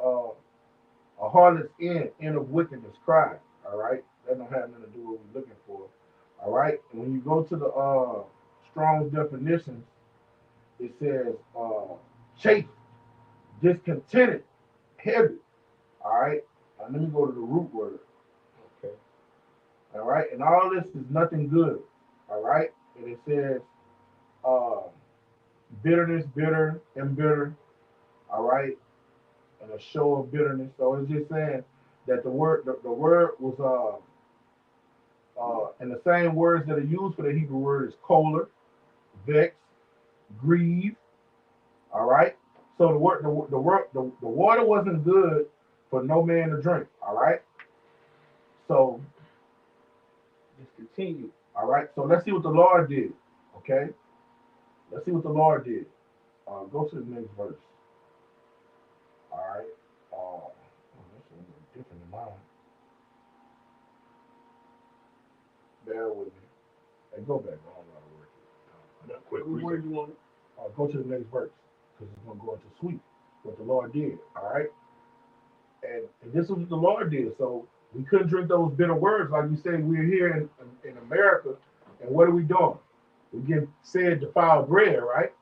Speaker 3: a harlot's end of wickedness cry. All right, that don't have nothing to do with what we're looking for. All right, and when you go to the Strong's definitions, it says chaste, discontented, heavy. All right, now let me go to the root word.
Speaker 1: Okay.
Speaker 3: All right, and all this is nothing good. All right, and it says bitterness, bitter, and bitter. All right, and a show of bitterness. So it's just saying that the word was and the same words that are used for the Hebrew word is choler, vex, grieve. All right. So the water wasn't good for no man to drink. All right. So
Speaker 5: Just continue.
Speaker 3: all right. So let's see what the Lord did. Okay. Let's see what the Lord did. Go to the next verse. All right. That's a little different than mine. Bear with me. Hey, go back. I don't know how to work it.
Speaker 4: Quick
Speaker 5: What word you want?
Speaker 3: Go to the next verse because it's going to go into sweet. What the Lord did. All right. And this is what the Lord did. So we couldn't drink those bitter words. Like we say, we're here in America. And what are we doing? We get said defiled bread, right?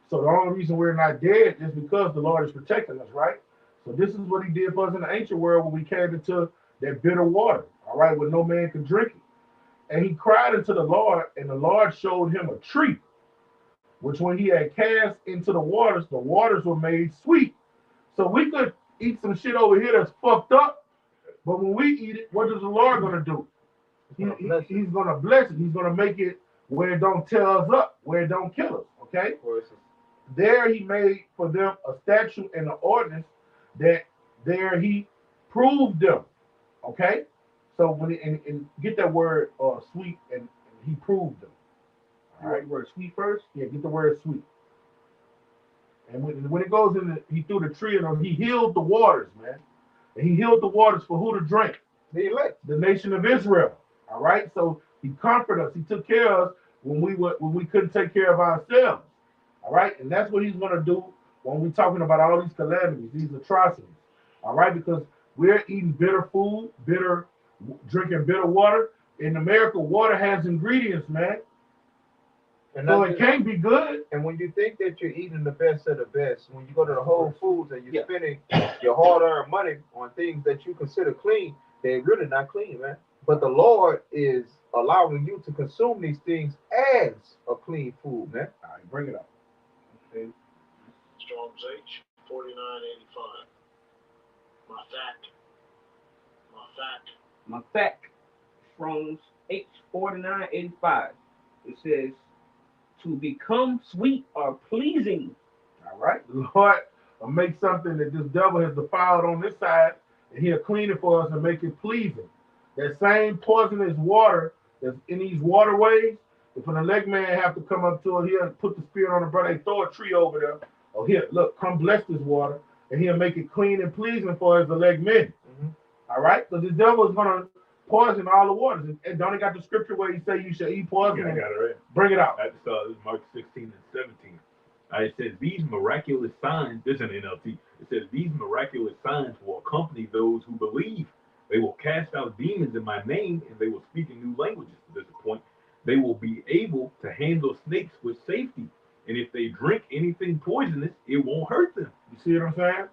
Speaker 3: So the only reason we're not dead is because the Lord is protecting us, right? So this is what he did for us in the ancient world when we came into that bitter water, all right, where no man could drink it. And he cried unto the Lord, and the Lord showed him a tree, which when he had cast into the waters were made sweet. So we could eat some shit over here that's fucked up, but when we eat it, what is the Lord gonna do? He's gonna bless it. He's gonna make it where it don't tear us up, where it don't kill us. Okay. There he made for them a statute and an ordinance that there he proved them. Okay. So when and get that word sweet and he proved them.
Speaker 5: All right. Word sweet first.
Speaker 3: Yeah, get the word sweet. And when it goes in, he threw the tree and he healed the waters, man. And he healed the waters for who to drink?
Speaker 1: The elect.
Speaker 3: The nation of Israel. All right. So he comforted us. He took care of us when we couldn't take care of ourselves. All right. And that's what he's going to do when we're talking about all these calamities, these atrocities. All right. Because we're eating bitter food, drinking bitter water. In America, water has ingredients, man.
Speaker 1: And
Speaker 3: so it can't be good.
Speaker 1: And when you think that you're eating the best of the best, when you go to the Whole Foods and you're spending your hard-earned money on things that you consider clean, they're really not clean, man. But the Lord is allowing you to consume these things as a clean food, man.
Speaker 3: All right, bring it up. Okay.
Speaker 6: Strong's H 4985.
Speaker 5: My fact. Strong's H 4985. It says, to become sweet or pleasing.
Speaker 3: All right. The Lord will make something that this devil has defiled on this side, and he'll clean it for us and make it pleasing. That same poisonous water that's in these waterways, if an elect man have to come up to it, he'll put the spirit on the brother, they throw a tree over there. Oh, here, look, come bless this water, and he'll make it clean and pleasing for his elect men. Mm-hmm. All right? So this devil is going to poison all the waters. And don't he got the scripture where he say you shall eat poison?
Speaker 4: Yeah, I got it right.
Speaker 3: Bring it out.
Speaker 4: That's Mark 16 and 17. It says, these miraculous signs, this is an NLT, it says, these miraculous signs will accompany those who believe. They will cast out demons in my name, and they will speak in new languages. To this point, they will be able to handle snakes with safety. And if they drink anything poisonous, it won't hurt them.
Speaker 3: You see what I'm saying?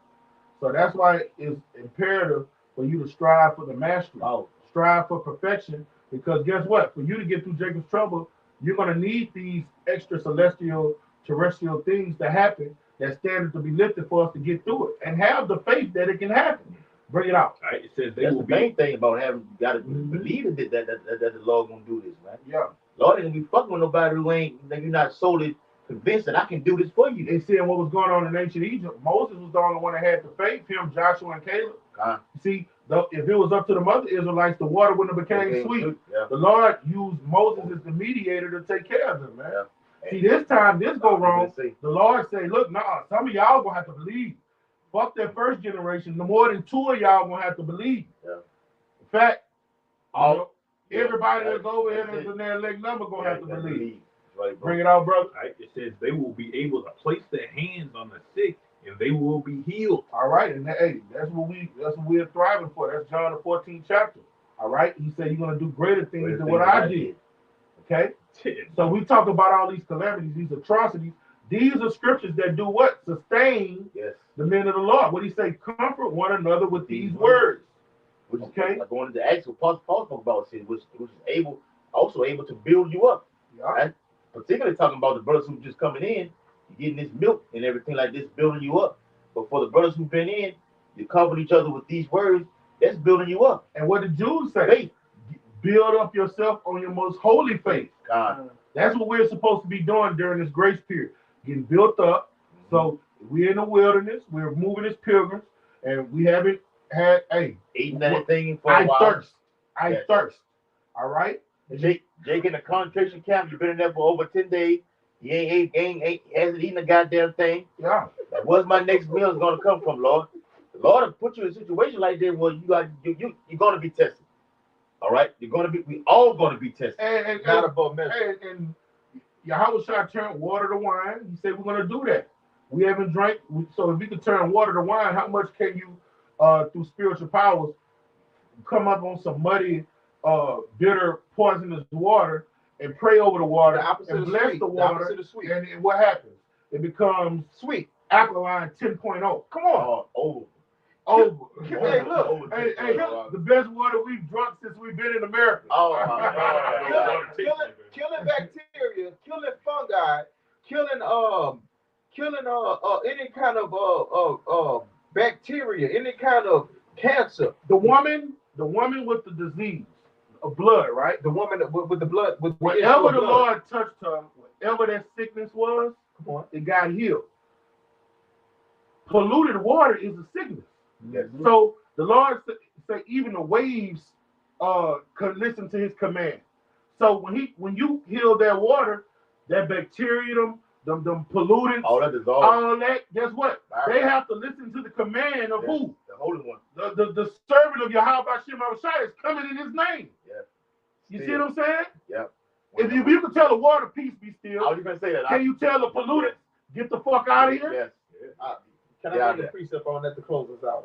Speaker 3: So that's why it's imperative for you to strive for the mastery.
Speaker 2: Oh.
Speaker 3: Strive for perfection, because guess what? For you to get through Jacob's trouble, you're going to need these extra celestial, terrestrial things to happen that standard to be lifted for us to get through it, and have the faith that it can happen. Bring it out.
Speaker 4: All right, it says
Speaker 2: that's the main thing about having, you got to believe that the Lord going to do this, man.
Speaker 3: Yeah.
Speaker 2: Lord ain't going to be fucking with nobody who ain't, that you're not solely convinced that I can do this for you.
Speaker 3: They seeing what was going on in ancient Egypt. Moses was the only one that had the faith, him, Joshua, and Caleb. See, if it was up to the other Israelites, the water wouldn't have became sweet.
Speaker 2: Yeah.
Speaker 3: The Lord used Moses as the mediator to take care of them, man. Yeah. See, this time, this go wrong. The Lord say, look, nah, some of y'all gonna have to believe. Fuck that first generation. No more than 2 of y'all gonna have to believe. Yeah. In fact, everybody that's over here that's in their elect number gonna have to believe.
Speaker 2: right, bro.
Speaker 3: Bring it out, brother.
Speaker 4: Right? It says they will be able to place their hands on the sick and they will be healed.
Speaker 3: All right, and hey, that's what we're thriving for. That's John the 14th chapter. All right, he said you're gonna do greater things than what I did. Okay, so we talk about all these calamities, these atrocities. These are scriptures that do what? Sustain the men of the Lord. What do he say? Comfort one another with these words.
Speaker 2: Which is
Speaker 3: Okay.
Speaker 2: like going into Acts, what Paul spoke about, which is also able to build you up.
Speaker 3: Yeah.
Speaker 2: Right? Particularly talking about the brothers who just coming in, you're getting this milk and everything like this, building you up. But for the brothers who've been in, you cover each other with these words, that's building you up.
Speaker 3: And what the Jews say?
Speaker 2: Faith.
Speaker 3: Build up yourself on your most holy faith.
Speaker 2: God.
Speaker 3: That's what we're supposed to be doing during this grace period. Getting built up. So we're in the wilderness, we're moving as pilgrims, and we haven't had
Speaker 2: eating anything for a while.
Speaker 3: I thirst. All right?
Speaker 2: Jake in the concentration camp, you've been in there for over 10 days. He hasn't eaten a goddamn thing.
Speaker 3: Yeah.
Speaker 2: Where's my next meal is gonna come from, Lord? The Lord will put you in a situation like that where you're gonna be tested. All right? We all gonna be tested.
Speaker 3: And
Speaker 1: Not above measure.
Speaker 3: And Yahweh shall turn water to wine. He said we're gonna do that. We haven't drank, so if we could turn water to wine, how much can you through spiritual powers come up on some muddy, bitter, poisonous water and pray over the water and bless the water, and what happens? It becomes
Speaker 1: sweet,
Speaker 3: alkaline 10.0. Come on.
Speaker 2: Over.
Speaker 3: Hey, look. Hey, the best water we've drunk since we've been in America.
Speaker 2: Oh, my God.
Speaker 1: Killing bacteria, killing fungi, killing any kind of bacteria, any kind of cancer.
Speaker 3: The woman with the disease of blood, right?
Speaker 1: The woman with the blood,
Speaker 3: wherever the Lord touched her, whatever that sickness was, it got healed. Polluted water is a sickness.
Speaker 2: Yes.
Speaker 3: So the Lord said even the waves could listen to his command. So when you heal that water, that bacteria, them pollutants,
Speaker 2: all that dissolve.
Speaker 3: All that, guess what? They have to listen to the command of who?
Speaker 2: The Holy One.
Speaker 3: The servant of Yahweh Hashem Shai is coming in his name.
Speaker 2: Yeah.
Speaker 3: You see what I'm saying?
Speaker 2: Yeah.
Speaker 3: If you can tell the water, peace be still.
Speaker 2: I was gonna say that.
Speaker 3: Can you tell the pollutants, get the fuck out of here?
Speaker 2: Yes.
Speaker 1: Can I make a precept on that to close us out?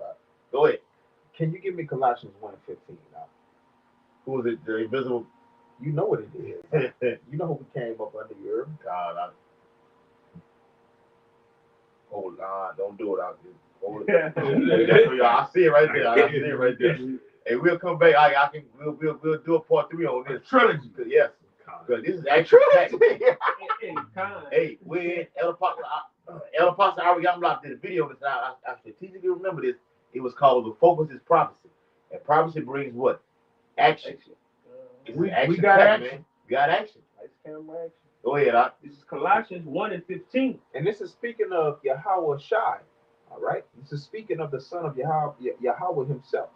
Speaker 2: Go ahead.
Speaker 1: Can you give me Colossians 1:15 now?
Speaker 2: Who is it? The invisible.
Speaker 1: You know what it is. You know who came up under the earth.
Speaker 2: God, hold on, don't do it out there. Hold it. I see it right there. I see it right there. Hey, we'll come back. We'll do a part 3 on this
Speaker 3: trilogy.
Speaker 2: Yes, because this is actually
Speaker 5: Trilogy.
Speaker 2: Hey, we're in El Paso Ariam did a video on this. I strategically remember this. It was called "The Focus is Prophecy," and prophecy brings what? Action.
Speaker 3: We got action.
Speaker 2: Man. We got action.
Speaker 5: Lights, camera, action.
Speaker 2: Go ahead,
Speaker 5: This is Colossians 1:15.
Speaker 1: And this is speaking of Yahweh Shai. All right. This is speaking of the son of Yahweh himself,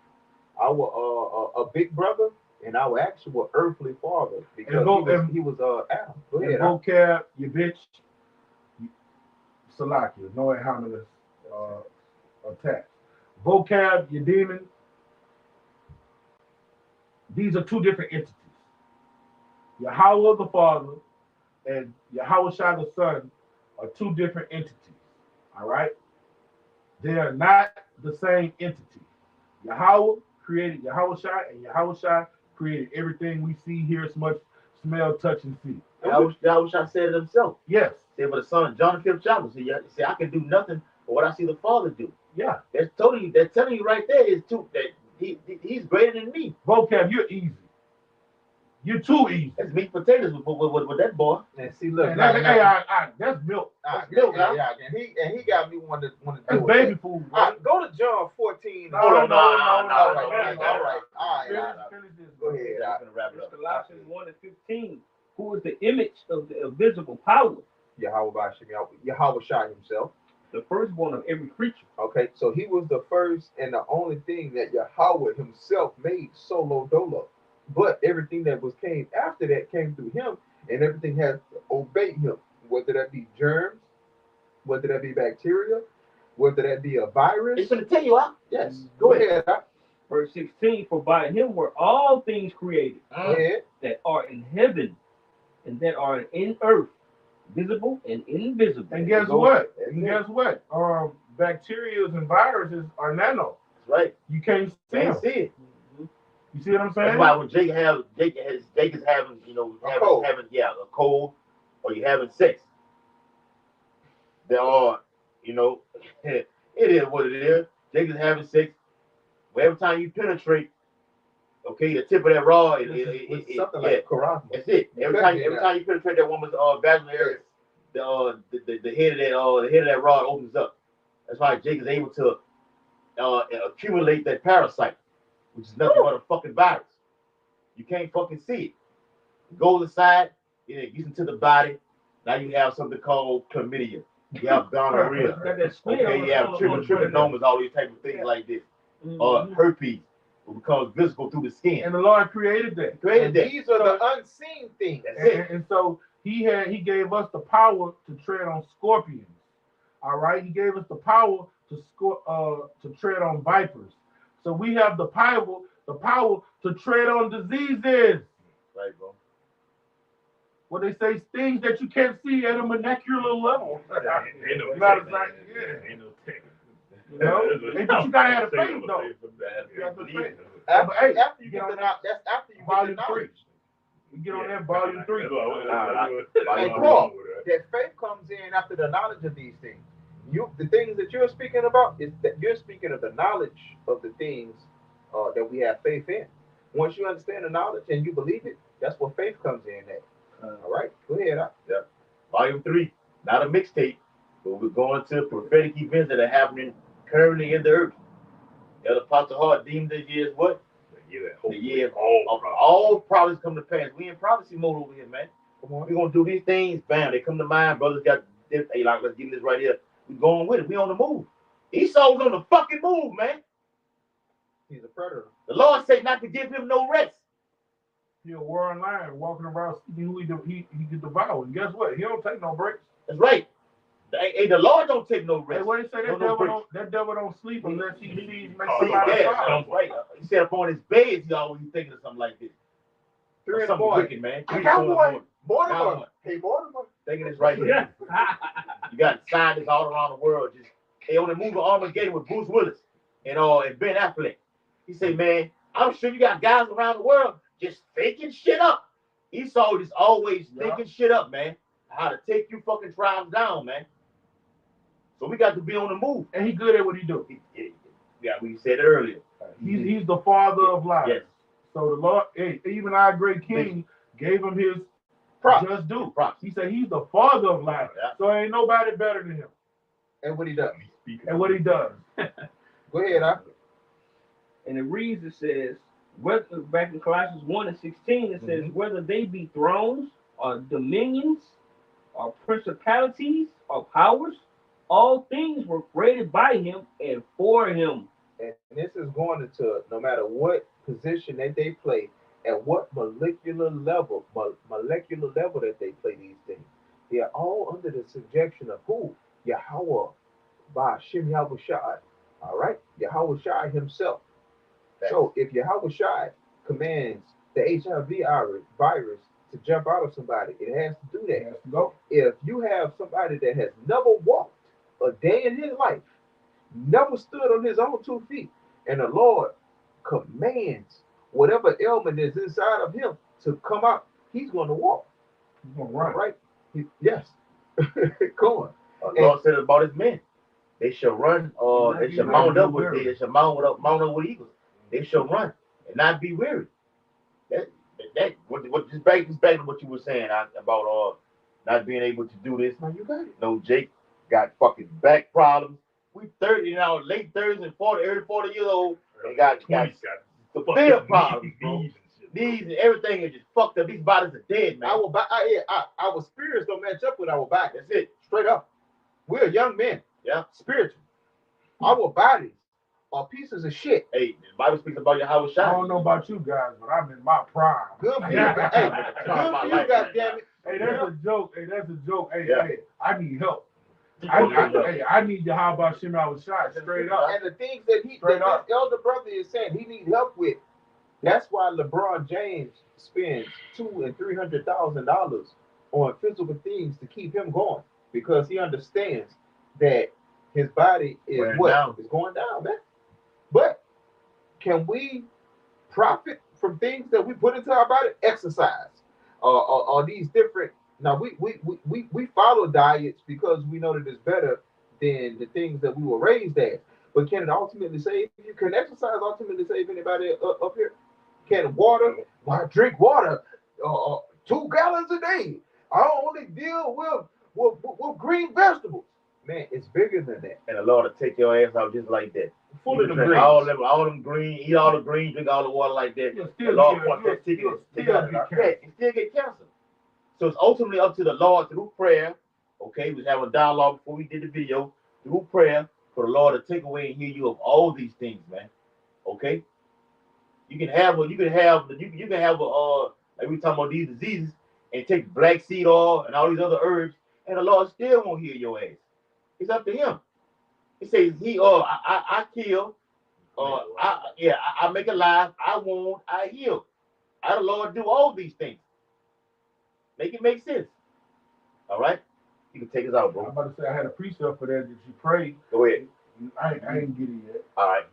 Speaker 1: our a big brother and our actual earthly father, because he was Adam. Go ahead.
Speaker 3: Vocab, you bitch. Salakia, no hominous attack. Vocab, you demon. These are two different entities. Yahweh the Father and Yahweh Shai the Son are two different entities. All right? They are not the same entity. Yahweh created Yahweh Shai, and Yahweh Shai created everything we see, hear, smell, touch, and see.
Speaker 2: Yahweh Shai said it himself.
Speaker 3: Yes.
Speaker 2: Said for the Son, John the 5th chapter. Say, I can do nothing but what I see the Father do.
Speaker 3: Yeah.
Speaker 2: They're telling you right there is too that he's greater than me.
Speaker 3: Vocab, you're easy. You're too easy.
Speaker 2: That's meat potatoes with that boy.
Speaker 1: And see, look,
Speaker 3: that's milk.
Speaker 1: That's milk, yeah. And he got me want to
Speaker 3: that's
Speaker 1: do
Speaker 3: baby
Speaker 1: it.
Speaker 3: food.
Speaker 1: Go to John 14.
Speaker 3: No.
Speaker 1: All right.
Speaker 3: Finish this.
Speaker 1: Go ahead.
Speaker 2: I'm gonna wrap it up.
Speaker 5: Colossians 1:15. Who is the image of the invisible power?
Speaker 1: Yahweh Shai himself.
Speaker 5: The firstborn of every creature.
Speaker 1: Okay, so he was the first and the only thing that Yahweh himself made solo dolo. But everything that came after that came through him, and everything has to obey him. Whether that be germs, whether that be bacteria, whether that be a virus.
Speaker 2: It's gonna tell you,
Speaker 1: Yes. Go ahead.
Speaker 5: Verse 16. For by him were all things created that are in heaven and that are in earth, visible and invisible.
Speaker 3: And guess what? And guess what? Bacteria and viruses are nano.
Speaker 2: That's right.
Speaker 3: You can't see them.
Speaker 2: See it.
Speaker 3: You see what I'm saying?
Speaker 2: That's why when Jake is having, a cold, or you having sex, there are, it is what it is. Jake is having sex. But every time you penetrate, okay, the tip of that rod,
Speaker 1: something like Quran.
Speaker 2: That's it. Every time you penetrate that woman's vaginal area, the head of that rod opens up. That's why Jake is able to accumulate that parasite, which is nothing but a fucking virus. You can't fucking see it. It goes inside, it gets into the body. Now you have something called chlamydia. You have gonorrhea. Okay, you have trichomonas, all these type of things like this. Herpes becomes visible through the skin.
Speaker 3: And the Lord created that.
Speaker 1: These are the unseen things.
Speaker 3: And so He gave us the power to tread on scorpions. All right, He gave us the power to tread on vipers. So we have the power to tread on diseases.
Speaker 2: Right, bro.
Speaker 3: What they say, things that you can't see at a molecular level.
Speaker 4: Ain't no
Speaker 3: tech. You know, but you gotta have faith though. You have to faith.
Speaker 1: After you get on that, that's after you
Speaker 3: volume
Speaker 1: get the knowledge.
Speaker 3: 3. You get on that volume 3.
Speaker 1: Hey, Paul, that faith comes in after the knowledge of these things. The things that you're speaking about is that you're speaking of the knowledge of the things that we have faith in. Once you understand the knowledge and you believe it, that's where faith comes in at. All right, go ahead.
Speaker 2: Yeah. Volume 3, not a mixtape, but we're going to prophetic events that are happening currently in the earth. Elder Apostle Hart deemed this year as what? The year of all prophecies come to pass. We in prophecy mode over here, man. Come on, we're gonna do these things. Bam, they come to mind. Brothers got this. Hey, like, let's give this right here. We going with it. We on the move. Esau's on the fucking move, man.
Speaker 1: He's a predator.
Speaker 2: The Lord said not to give him no rest.
Speaker 3: He a warring lion walking around seeking who he can devour. And guess what? He don't take no breaks.
Speaker 2: That's right. Hey, the Lord don't take no rest.
Speaker 3: Hey, what he say? That devil don't sleep unless he sees make somebody
Speaker 2: fall. Right. He said upon his bed, he always thinking of something like this.
Speaker 1: 3 and
Speaker 2: something
Speaker 1: 4.
Speaker 2: wicked, man.
Speaker 1: I got one. Mortimer. Hey, Mortimer.
Speaker 2: Thinking this right here. You got scientists all around the world just on the movie Armageddon with Bruce Willis and Ben Affleck. He say, man, I'm sure you got guys around the world just thinking shit up. Esau just always thinking shit up, man. How to take you fucking tribes down, man. So we got to be on the move.
Speaker 3: And he good at what he do.
Speaker 2: Yeah, we said it earlier.
Speaker 3: He's the father of lies.
Speaker 2: Yes.
Speaker 3: So the Lord, even our great king, gave him his just due. He said he's the father of lies. Yeah. So ain't nobody better than him.
Speaker 1: And what he does.
Speaker 3: Go
Speaker 1: ahead,
Speaker 5: And it reads, it says, whether back in Colossians 1 and 16, it says, whether they be thrones or dominions or principalities or powers, all things were created by him and for him.
Speaker 1: And this is going into no matter what position that they play and what molecular level that they play these things. They are all under the subjection of who? Yahweh, by Shem Yahweh Shai. All right? Yahweh Shai himself. So if Yahweh Shai commands the HIV virus to jump out of somebody, it has to do that.
Speaker 3: It has to go.
Speaker 1: If you have somebody that has never walked a day in his life, never stood on his own 2 feet, and the Lord commands whatever ailment is inside of him to come out, he's going to walk.
Speaker 3: He's going to run.
Speaker 1: Right? Yes. Go on.
Speaker 2: The Lord said about his men. They shall run, they shall mount up with eagles. They shall run and not be weary. What just back to what you were saying about not being able to do this.
Speaker 1: Now you got it.
Speaker 2: No, Jake got fucking back problems. We 30 now, late 30s and 40, early 40 years old. They got severe problems, bro. Knees and everything is just fucked up. These bodies are dead, man.
Speaker 1: Our spirits don't match up with our body. That's it. Straight up. We're young men.
Speaker 2: Yeah.
Speaker 1: Spiritual. Our bodies are pieces of shit.
Speaker 2: Hey, the Bible speaks about Yahweh Shai.
Speaker 3: I don't know about you guys, but I'm in my prime.
Speaker 1: Good for you. Hey, good for you, goddammit.
Speaker 3: Hey, that's a joke. Hey, that's a joke. Hey, I need help. I need to how about Shem Yahweh Shai straight up.
Speaker 1: And the things that this elder brother is saying he needs help with, That's why LeBron James spends $200,000 and $300,000 on physical things to keep him going because he understands that his body is
Speaker 2: Wearing
Speaker 1: what
Speaker 2: down.
Speaker 1: is going down, man. But can we profit from things that we put into our body? Exercise, or these different. Now we follow diets because we know that it's better than the things that we were raised as. But can it ultimately save you? Can exercise ultimately save anybody up here? Can water? Why drink water? 2 gallons a day. I only deal with green vegetables. Man, it's bigger than that.
Speaker 2: And the Lord will take your ass out just like that.
Speaker 1: Full
Speaker 2: You
Speaker 1: of the
Speaker 2: drink
Speaker 1: greens.
Speaker 2: all them green, eat all the green, drink all the water like that.
Speaker 3: You'll
Speaker 2: The
Speaker 3: still
Speaker 2: Lord
Speaker 3: get-
Speaker 2: wants that ticket.
Speaker 3: you'll still get cancer.
Speaker 2: You still get cancer. So it's ultimately up to the Lord through prayer. Okay, we was having a dialogue before we did the video. Through prayer, for the Lord to take away and heal you of all these things, man. Okay? You can have like we talking about these diseases and take black seed oil and all these other herbs, and the Lord still won't heal your ass. It's up to him. He says I kill, I make alive, I wound, I heal. I the Lord do all these things. Make it make sense. All right? You can take us out,
Speaker 3: I'm
Speaker 2: bro.
Speaker 3: about to say I had a precept for that you pray.
Speaker 2: Go ahead.
Speaker 3: I ain't get it yet.
Speaker 2: All right.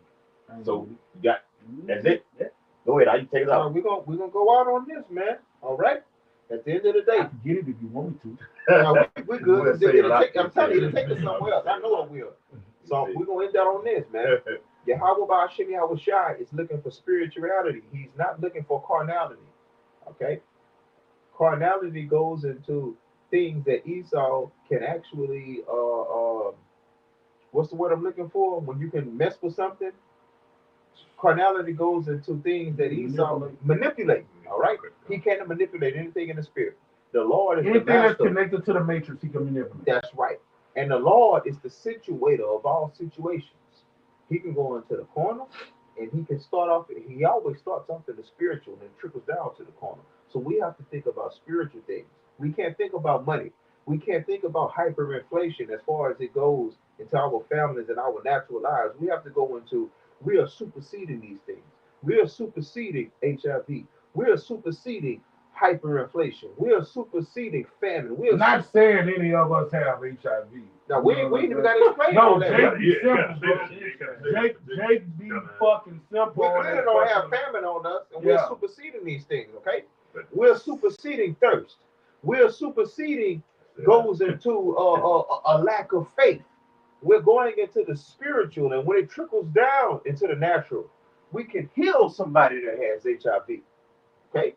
Speaker 3: I ain't
Speaker 2: So
Speaker 3: get it.
Speaker 2: you got that's it.
Speaker 5: Yeah.
Speaker 2: Go ahead. You take us out.
Speaker 1: We're gonna go out on this, man. All right. At the end of the
Speaker 3: I
Speaker 1: day,
Speaker 3: can get it if you want me to.
Speaker 1: we're good.
Speaker 2: We'll say a lot.
Speaker 1: I'm telling you to take it somewhere else. I know it will. So we're gonna end that on this, man. Yahweh Ba'Shem Yahweh Shai is looking for spirituality. He's not looking for carnality. Okay? Carnality goes into things that Esau can actually what's the word I'm looking for? When you can mess with something, carnality goes into things that Esau manipulate. All right? He can't manipulate anything in the spirit. The Lord is
Speaker 3: Anything
Speaker 1: the
Speaker 3: that's
Speaker 1: master.
Speaker 3: connected to the matrix, he can manipulate.
Speaker 1: That's right. And the Lord is the situator of all situations. He can go into the corner and he can start off, he always starts off in the spiritual and then trickles down to the corner. So we have to think about spiritual things. We can't think about money. We can't think about hyperinflation as far as it goes into our families and our natural lives. We have to go into, we are superseding these things. We are superseding HIV. We are superseding hyperinflation. We are superseding famine. We are
Speaker 3: Not saying any of us have HIV.
Speaker 1: now we ain't even got to explain
Speaker 3: No,
Speaker 1: all that.
Speaker 3: Jake be
Speaker 4: Yeah,
Speaker 3: simple, bro. Jake be fucking simple.
Speaker 1: We
Speaker 3: on
Speaker 1: clearly
Speaker 3: that
Speaker 1: don't
Speaker 3: fucking-
Speaker 1: have famine on us, and
Speaker 3: Yeah.
Speaker 1: we're superseding these things. Okay, we're superseding thirst. We're superseding goes into a lack of faith. We're going into the spiritual, and when it trickles down into the natural, we can heal somebody that has HIV. Okay.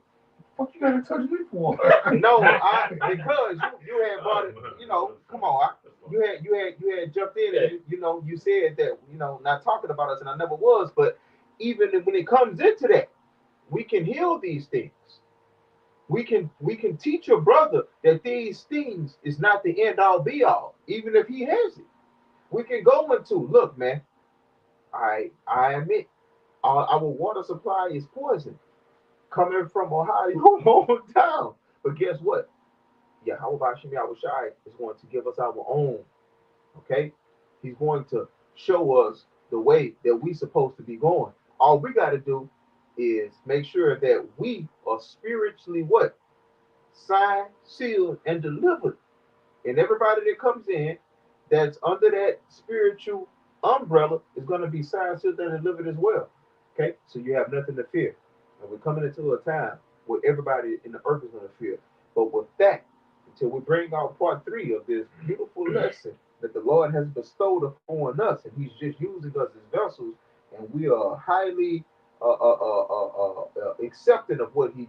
Speaker 3: What you gotta touch me for?
Speaker 1: No, because you had brought it. You know, come on. You had jumped in and you said that not talking about us, and I never was. But even when it comes into that, we can heal these things. We can teach your brother that these things is not the end all be all, even if he has it. We can go into look, man. I admit our water supply is poison coming from Ohio hometown. But guess what? Yahweh Bashim Yahushai is going to give us our own. Okay? He's going to show us the way that we supposed to be going. All we got to do is make sure that we are spiritually what? Signed, sealed, and delivered. And everybody that comes in that's under that spiritual umbrella is going to be signed, sealed, and delivered as well. Okay? So you have nothing to fear. And we're coming into a time where everybody in the earth is going to fear. But with that, until we bring out part 3 of this beautiful lesson that the Lord has bestowed upon us, and He's just using us as vessels, and we are highly accepting of what he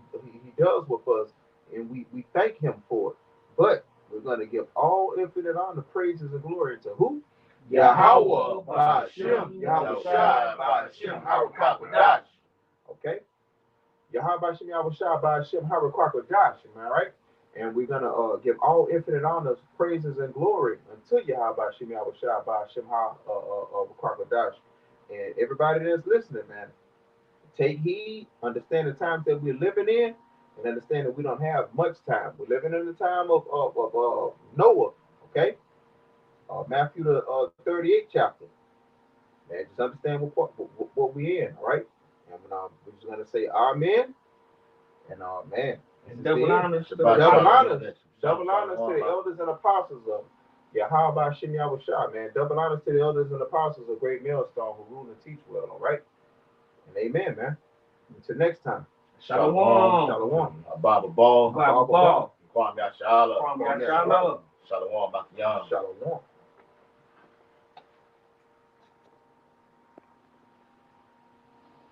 Speaker 1: does with us, and we thank Him for it. But we're going to give all infinite honor, praises, and glory to who? Yahweh, Ba'Shem, Yahweh Shai, Ba'Shem, Harakakadash. Okay? Yahweh Ba'Shem, Yahweh Shai, Ba'Shem, Harakakadash. Am I right? And we're going to give all infinite honors, praises, and glory unto Yahweh Ba'Shem, Yahweh Shai, Ba'Shem, Harakakadash. And everybody that's listening, man, take heed, understand the times that we're living in, and understand that we don't have much time. We're living in the time of Noah, okay? Matthew the 38th chapter. Man, just understand what we're in, all right? And And we're just gonna say amen. And man,
Speaker 5: Double honors to the
Speaker 1: double
Speaker 5: apostles.
Speaker 1: honors. Double honors to the elders and apostles of Yahweh Shem Yahushua, man. Double honors to the elders and apostles of Great Millstone who rule and teach well, all right? And amen, man. Until next time.
Speaker 5: Shalom.
Speaker 1: Shalom.
Speaker 2: Baba Ball.
Speaker 5: Bible ball.
Speaker 2: Kwame Yashala.
Speaker 5: From Yashala.
Speaker 2: Shalom. Makiyan.
Speaker 1: Shalom.